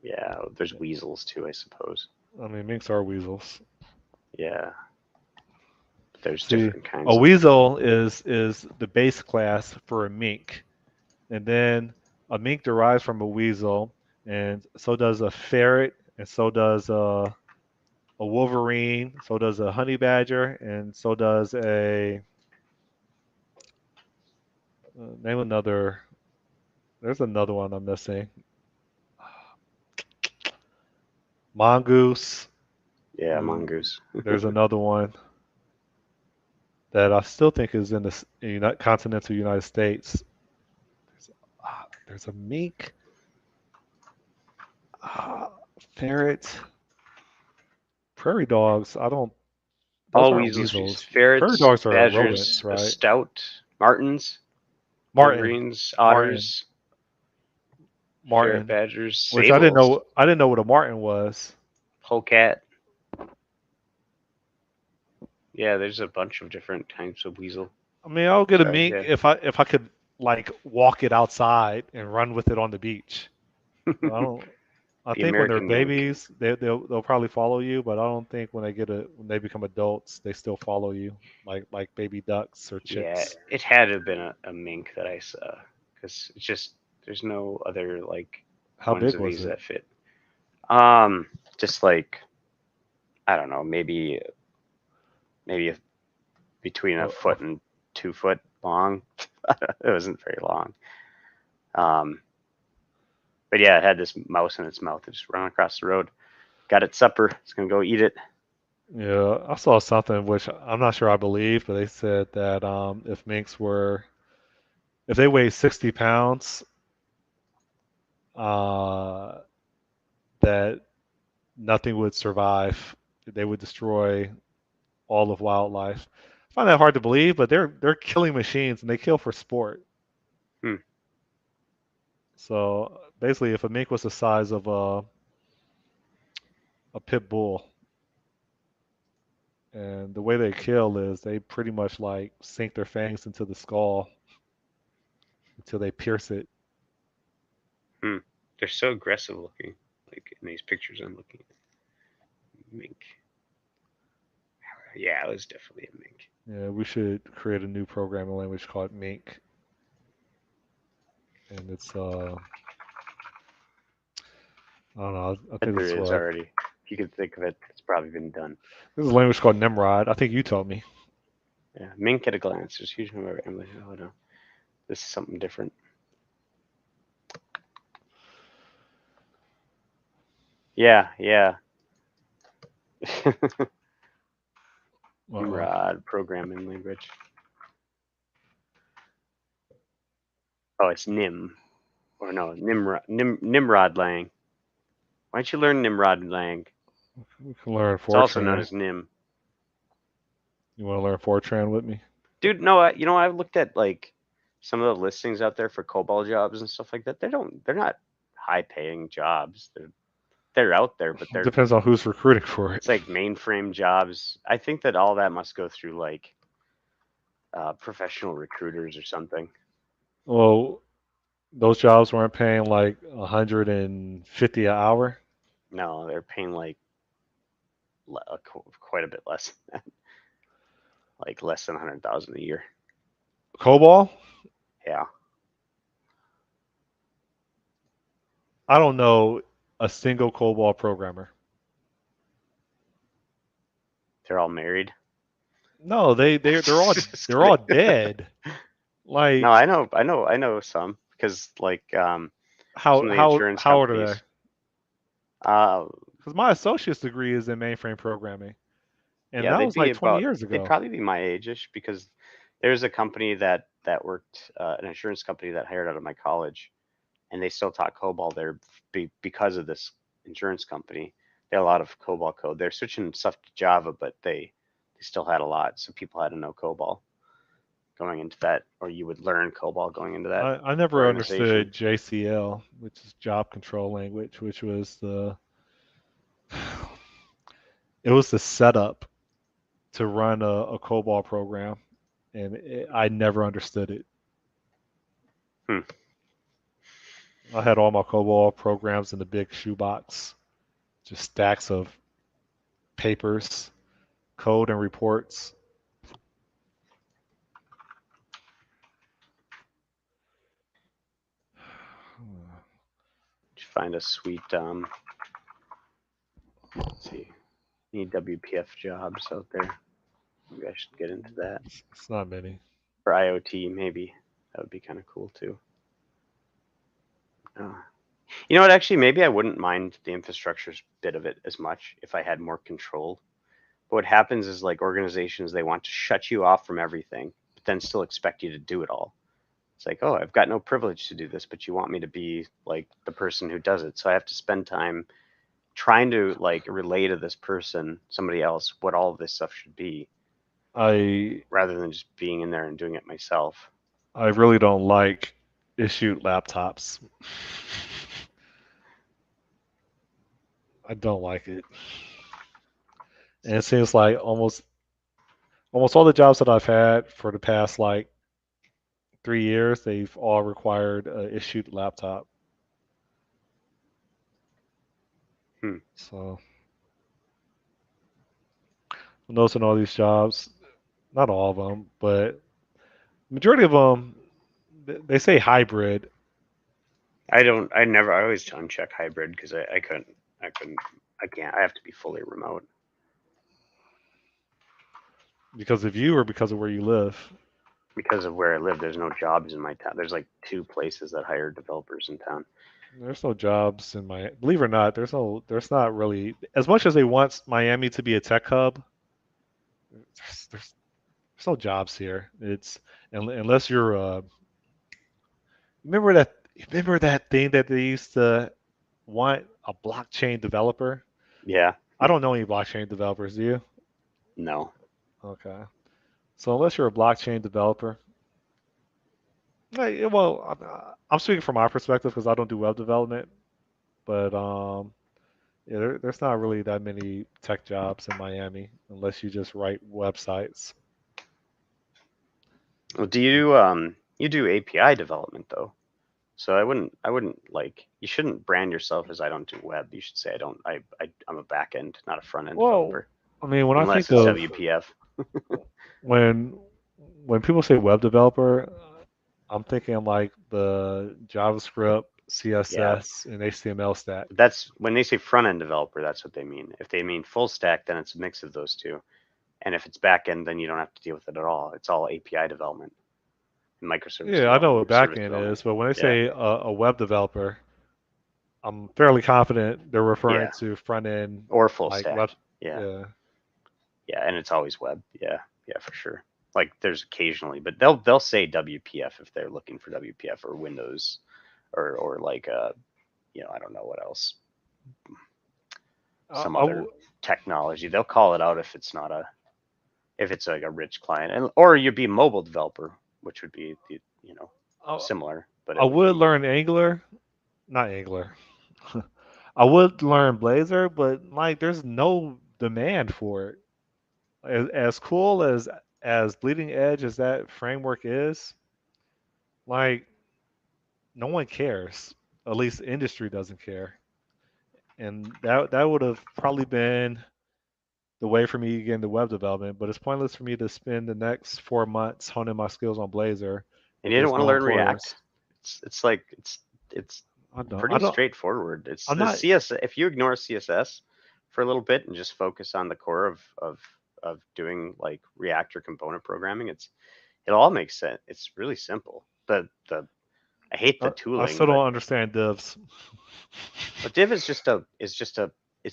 [SPEAKER 2] yeah, there's weasels too, I suppose.
[SPEAKER 1] I mean, minks are weasels.
[SPEAKER 2] Yeah, there's
[SPEAKER 1] See,
[SPEAKER 2] different
[SPEAKER 1] a
[SPEAKER 2] kinds of.
[SPEAKER 1] weasel is the base class for a mink, and then a mink derives from a weasel, and so does a ferret, and so does a wolverine, so does a honey badger, and so does a name another. There's another one I'm missing. Mongoose.
[SPEAKER 2] Yeah,
[SPEAKER 1] Uh,
[SPEAKER 2] mongoose.
[SPEAKER 1] there's another one that I still think is in the continental United States. There's a mink, uh, ferret, prairie dogs. I don't. Those
[SPEAKER 2] All
[SPEAKER 1] aren't
[SPEAKER 2] weasel species:
[SPEAKER 1] weasels. Prairie
[SPEAKER 2] ferrets,
[SPEAKER 1] dogs are rodents,
[SPEAKER 2] badgers,
[SPEAKER 1] right?
[SPEAKER 2] stout, martins,
[SPEAKER 1] Martin,
[SPEAKER 2] wolverines,
[SPEAKER 1] Martin,
[SPEAKER 2] otters, ferret,
[SPEAKER 1] Martin.
[SPEAKER 2] badgers,
[SPEAKER 1] Which I didn't
[SPEAKER 2] sables,
[SPEAKER 1] know. I didn't know what a Martin was.
[SPEAKER 2] polecat. Yeah, there's a bunch of different types of weasel.
[SPEAKER 1] I mean, I'll get a
[SPEAKER 2] Sorry,
[SPEAKER 1] mink
[SPEAKER 2] yeah.
[SPEAKER 1] if I could like walk it outside and run with it on the beach. I don't. I
[SPEAKER 2] The
[SPEAKER 1] think when they're
[SPEAKER 2] American mink.
[SPEAKER 1] babies, they'll probably follow you, but I don't think when they become adults, they still follow you like baby ducks or
[SPEAKER 2] Yeah,
[SPEAKER 1] chicks.
[SPEAKER 2] it had to have been a mink that I saw, because it's just there's no other like
[SPEAKER 1] How
[SPEAKER 2] ones
[SPEAKER 1] big
[SPEAKER 2] of
[SPEAKER 1] was
[SPEAKER 2] these
[SPEAKER 1] it?
[SPEAKER 2] that fit. Um, just like I don't know, maybe between a
[SPEAKER 1] Uh, uh,
[SPEAKER 2] foot and 2 foot long. It wasn't very long. Um, but yeah, it had this mouse in its mouth. It just ran across the road. Got its supper. It's gonna go eat it.
[SPEAKER 1] yeah, I saw something which I'm not sure I believe, but they said that if they weigh 60 pounds, uh, that nothing would survive. They would destroy all of wildlife. I find that hard to believe, but they're killing machines and they kill for sport.
[SPEAKER 2] Hmm.
[SPEAKER 1] So basically, if a mink was the size of a pit bull, and the way they kill is they pretty much like sink their fangs into the skull until they pierce it.
[SPEAKER 2] Hmm. They're so aggressive looking. Like in these pictures I'm looking at. Mink. Yeah, it was definitely a mink.
[SPEAKER 1] Yeah, we should create a new programming language called Mink, and it's I don't know. I
[SPEAKER 2] But
[SPEAKER 1] think
[SPEAKER 2] there
[SPEAKER 1] this is
[SPEAKER 2] is
[SPEAKER 1] what
[SPEAKER 2] already. If you could think of it, it's probably been done.
[SPEAKER 1] this is a language called Nimrod. I think you told me.
[SPEAKER 2] Yeah, mink at a glance. There's huge number of English. Oh no, this is something different. Yeah, yeah.
[SPEAKER 1] Uh-oh.
[SPEAKER 2] Nimrod programming language. Oh, it's Nim. Or no, Nimrod Lang. Why don't you learn Nimrod Lang?
[SPEAKER 1] We can learn
[SPEAKER 2] It's also known
[SPEAKER 1] Fortran.
[SPEAKER 2] as Nim.
[SPEAKER 1] You want to learn Fortran with me?
[SPEAKER 2] Dude, no, I've looked at like some of the listings out there for COBOL jobs and stuff like that. They're not high paying jobs. They're out there, but
[SPEAKER 1] Depends on who's recruiting for it.
[SPEAKER 2] it's like mainframe jobs. I think that all that must go through like professional recruiters or something.
[SPEAKER 1] Well, those jobs weren't paying like 150 an hour.
[SPEAKER 2] No, they're paying like quite a bit less, like less than 100,000 a year.
[SPEAKER 1] COBOL?
[SPEAKER 2] Yeah,
[SPEAKER 1] I don't know a single COBOL programmer.
[SPEAKER 2] they're all married.
[SPEAKER 1] No,
[SPEAKER 2] Just
[SPEAKER 1] they're
[SPEAKER 2] kidding.
[SPEAKER 1] all dead.
[SPEAKER 2] No,
[SPEAKER 1] Like
[SPEAKER 2] I know some because like some of the insurance
[SPEAKER 1] how old are they?
[SPEAKER 2] companies. Uh,
[SPEAKER 1] Because my associate's degree is in mainframe programming, and
[SPEAKER 2] yeah,
[SPEAKER 1] that was like 20 years
[SPEAKER 2] they'd
[SPEAKER 1] ago.
[SPEAKER 2] probably be my age-ish because there's a company that worked an insurance company that hired out of my college, and they still taught COBOL there because of this insurance company. They had a lot of COBOL code. They're switching stuff to Java, but they still had a lot, so people had to know COBOL going into that, or you would learn COBOL going into that
[SPEAKER 1] I never
[SPEAKER 2] organization.
[SPEAKER 1] understood JCL, which is job control language, which was the it was the setup to run a COBOL program, and I never understood it.
[SPEAKER 2] Hmm.
[SPEAKER 1] I had all my COBOL programs in the big shoebox, just stacks of papers, code, and reports.
[SPEAKER 2] Find a sweet let's see, any WPF jobs out there. Maybe I should get into that.
[SPEAKER 1] It's not many.
[SPEAKER 2] For IoT, maybe that would be kind of cool too. Uh, you know what? Actually, maybe I wouldn't mind the infrastructure bit of it as much if I had more control. But what happens is like organizations, they want to shut you off from everything, but then still expect you to do it all. It's like, oh, I've got no privilege to do this, but you want me to be like the person who does it. So I have to spend time trying to like relay to this person, somebody else, what all of this stuff should be,
[SPEAKER 1] I
[SPEAKER 2] rather than just being in there and doing it myself.
[SPEAKER 1] I really don't like issued laptops. I don't like it, and it seems like almost all the jobs that I've had for the past like 3 years, they've all required a issued laptop.
[SPEAKER 2] Hmm.
[SPEAKER 1] So I'm noticing all these jobs, not all of them, but majority of them, they say hybrid
[SPEAKER 2] I don't. I never. I always uncheck hybrid because I couldn't. I couldn't. I can't. I have to be fully remote.
[SPEAKER 1] because of you or because of where you live.
[SPEAKER 2] Because of where I live, there's no jobs in my town. There's like two places that hire developers in town.
[SPEAKER 1] There's no jobs in my. Believe it or not, there's not really as much as they want Miami to be a tech hub. There's no jobs here. It's unless you're remember that remember that thing that they used to want a blockchain developer.
[SPEAKER 2] Yeah.
[SPEAKER 1] I don't know any blockchain developers, do you?
[SPEAKER 2] No.
[SPEAKER 1] Okay. So unless you're a blockchain developer, well, I'm speaking from my perspective because I don't do web development, but yeah, there's not really that many tech jobs in Miami unless you just write websites.
[SPEAKER 2] Well, do you do API development though? So I wouldn't like you shouldn't brand yourself as I don't do web. You should say I don't I'm a back end, not a front end
[SPEAKER 1] Well,
[SPEAKER 2] developer.
[SPEAKER 1] I mean, when I
[SPEAKER 2] Unless
[SPEAKER 1] think
[SPEAKER 2] it's
[SPEAKER 1] of
[SPEAKER 2] WPF.
[SPEAKER 1] when when people say web developer, I'm thinking like the JavaScript,
[SPEAKER 2] Yeah.
[SPEAKER 1] CSS, and HTML stack.
[SPEAKER 2] That's when they say front end developer, that's what they mean. If they mean full stack, then it's a mix of those two. And if it's back end, then you don't have to deal with it at all. It's all API development and microservice
[SPEAKER 1] Yeah, I know
[SPEAKER 2] development
[SPEAKER 1] what
[SPEAKER 2] or service
[SPEAKER 1] backend
[SPEAKER 2] development.
[SPEAKER 1] is, but when they
[SPEAKER 2] Yeah.
[SPEAKER 1] say a web developer, I'm fairly confident they're referring
[SPEAKER 2] Yeah.
[SPEAKER 1] to front end,
[SPEAKER 2] Or full
[SPEAKER 1] like
[SPEAKER 2] stack.
[SPEAKER 1] web.
[SPEAKER 2] Yeah.
[SPEAKER 1] Yeah.
[SPEAKER 2] Yeah. And it's always web. Yeah. Yeah, for sure. Like there's occasionally, but they'll say WPF if they're looking for WPF or Windows or like I don't know what else.
[SPEAKER 1] I,
[SPEAKER 2] Some
[SPEAKER 1] I,
[SPEAKER 2] other
[SPEAKER 1] w-
[SPEAKER 2] technology. They'll call it out if it's not a if it's like a rich client, and or you'd be a mobile developer, which would be
[SPEAKER 1] I,
[SPEAKER 2] similar, but
[SPEAKER 1] I
[SPEAKER 2] it would
[SPEAKER 1] would
[SPEAKER 2] be
[SPEAKER 1] learn Angular, not Angular. I would learn Blazor, but like, there's no demand for it. As cool as bleeding edge as that framework is, like, no one cares. At least industry doesn't care, and that would have probably been the way for me to get into web development. But it's pointless for me to spend the next 4 months honing my skills on Blazor
[SPEAKER 2] and
[SPEAKER 1] if
[SPEAKER 2] you didn't
[SPEAKER 1] there's
[SPEAKER 2] want to
[SPEAKER 1] no
[SPEAKER 2] learn React.
[SPEAKER 1] employers.
[SPEAKER 2] It's like it's
[SPEAKER 1] I don't. I
[SPEAKER 2] pretty
[SPEAKER 1] don't.
[SPEAKER 2] straightforward. It's
[SPEAKER 1] I'm
[SPEAKER 2] the
[SPEAKER 1] not.
[SPEAKER 2] CSS. If you ignore CSS for a little bit and just focus on the core of doing like React or component programming, it all makes sense. It's really simple. The I hate the
[SPEAKER 1] I
[SPEAKER 2] tooling,
[SPEAKER 1] still
[SPEAKER 2] but
[SPEAKER 1] don't understand divs.
[SPEAKER 2] a div it's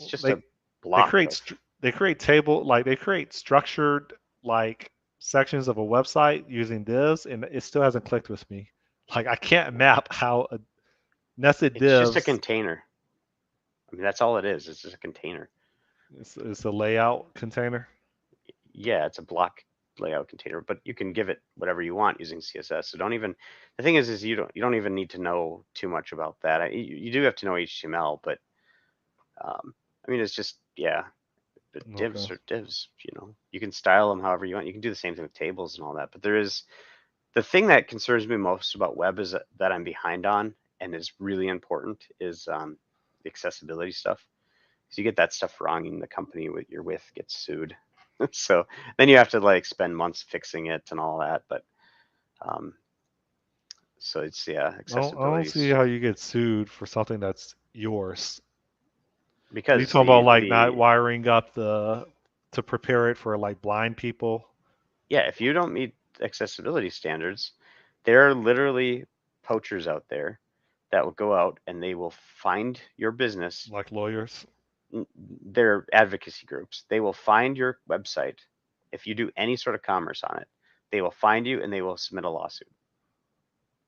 [SPEAKER 2] just
[SPEAKER 1] They
[SPEAKER 2] a block of
[SPEAKER 1] they create table like they create structured like sections of a website using divs, and it still hasn't clicked with me. Like I can't map how a nested
[SPEAKER 2] it's just a
[SPEAKER 1] divs
[SPEAKER 2] container. I mean, that's all it is. It's just a container.
[SPEAKER 1] is a layout container.
[SPEAKER 2] Yeah, it's a block layout container, but you can give it whatever you want using CSS. So don't even. The thing is you don't even need to know too much about that. You do have to know HTML, but I mean it's just yeah. But
[SPEAKER 1] Okay.
[SPEAKER 2] divs are divs. You can style them however you want. You can do the same thing with tables and all that. But there is the thing that concerns me most about web is that I'm behind on and is really important is the accessibility stuff. So you get that stuff wrong, and the company you're with gets sued. So then you have to like spend months fixing it and all that. But um, so it's yeah,
[SPEAKER 1] I don't
[SPEAKER 2] accessibility
[SPEAKER 1] see how you get sued for something that's yours. Are you
[SPEAKER 2] because
[SPEAKER 1] talking about like not
[SPEAKER 2] the
[SPEAKER 1] wiring up the to prepare it for like blind people,
[SPEAKER 2] yeah, if you don't meet accessibility standards, there are literally poachers out there that will go out and they will find your business.
[SPEAKER 1] like lawyers?
[SPEAKER 2] They're advocacy groups. They will find your website if you do any sort of commerce on it. They will find you and they will submit a lawsuit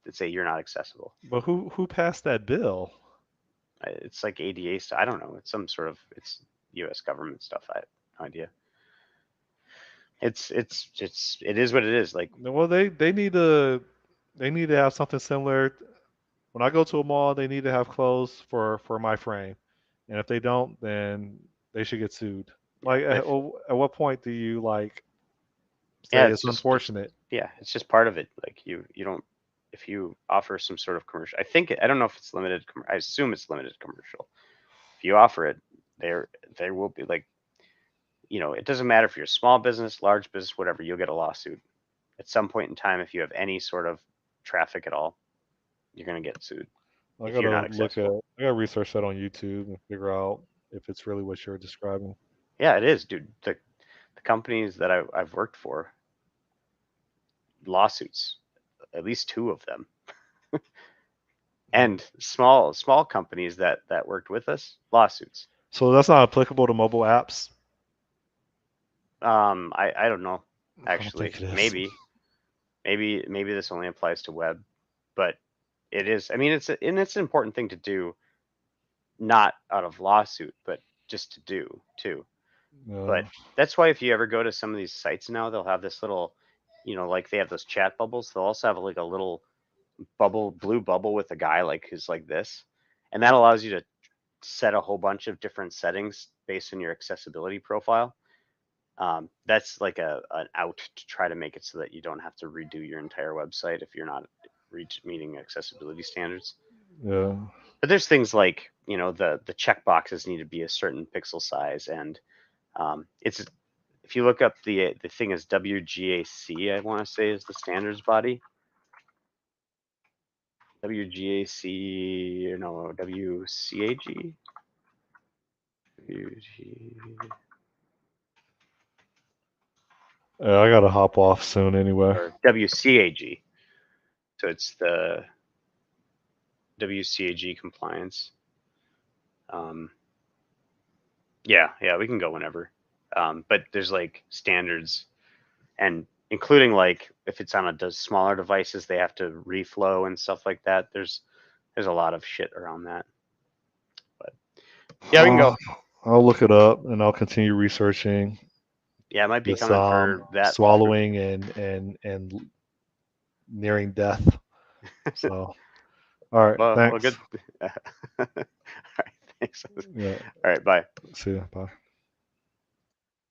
[SPEAKER 2] that say you're not accessible.
[SPEAKER 1] But who passed that bill?
[SPEAKER 2] It's like ADA stuff. I don't know. It's some sort of it's U.S. government stuff. I have no idea. It is what it is. Like
[SPEAKER 1] Well, they need to have something similar. When I go to a mall, they need to have clothes for my frame, and if they don't, then they should get sued.
[SPEAKER 2] yeah,
[SPEAKER 1] Like
[SPEAKER 2] but
[SPEAKER 1] at what point do you like
[SPEAKER 2] yeah,
[SPEAKER 1] say it's
[SPEAKER 2] it's
[SPEAKER 1] unfortunate?
[SPEAKER 2] yeah, it's just part of it. Like you don't if you offer some sort of commercial. I don't know if it's limited. I assume it's limited commercial. If you offer it, there will be like, it doesn't matter if you're a small business, large business, whatever, you'll get a lawsuit at some point in time. If you have any sort of traffic at all, you're going to get sued
[SPEAKER 1] I
[SPEAKER 2] if you're
[SPEAKER 1] gotta
[SPEAKER 2] not
[SPEAKER 1] look at.
[SPEAKER 2] accessible.
[SPEAKER 1] I gotta research that on YouTube and figure out if it's really what you're describing.
[SPEAKER 2] Yeah, it is, dude. The companies that I've worked for, lawsuits, at least two of them, and small companies that worked with us, lawsuits.
[SPEAKER 1] So that's not applicable to mobile apps.
[SPEAKER 2] I don't know,
[SPEAKER 1] I don't think
[SPEAKER 2] actually.
[SPEAKER 1] it is.
[SPEAKER 2] Maybe this only applies to web, but it is. I mean, it's an important thing to do, not out of lawsuit, but just to do too.
[SPEAKER 1] Yeah.
[SPEAKER 2] But that's why if you ever go to some of these sites now, they'll have this little, like they have those chat bubbles. They'll also have like a little blue bubble with a guy like who's like this, and that allows you to set a whole bunch of different settings based on your accessibility profile. That's like an out to try to make it so that you don't have to redo your entire website if you're not meeting accessibility standards.
[SPEAKER 1] Yeah.
[SPEAKER 2] But there's things like, the check boxes need to be a certain pixel size, and it's if you look up the thing is WGAC, I want to say is the standards body. WGAC, no, WCAG.
[SPEAKER 1] Yeah, I gotta hop off soon anyway.
[SPEAKER 2] Or WCAG. So it's the WCAG compliance. Um, yeah, we can go whenever. But there's like standards, and including like if it's on smaller devices, they have to reflow and stuff like that. There's a lot of shit around that. But yeah, we can
[SPEAKER 1] Uh,
[SPEAKER 2] go.
[SPEAKER 1] I'll look it up and I'll continue researching
[SPEAKER 2] Yeah, it might be
[SPEAKER 1] this
[SPEAKER 2] coming for that.
[SPEAKER 1] swallowing and nearing death. So, all right,
[SPEAKER 2] Well,
[SPEAKER 1] thanks.
[SPEAKER 2] good. All right, thanks.
[SPEAKER 1] Yeah,
[SPEAKER 2] All right, bye.
[SPEAKER 1] see ya. Bye.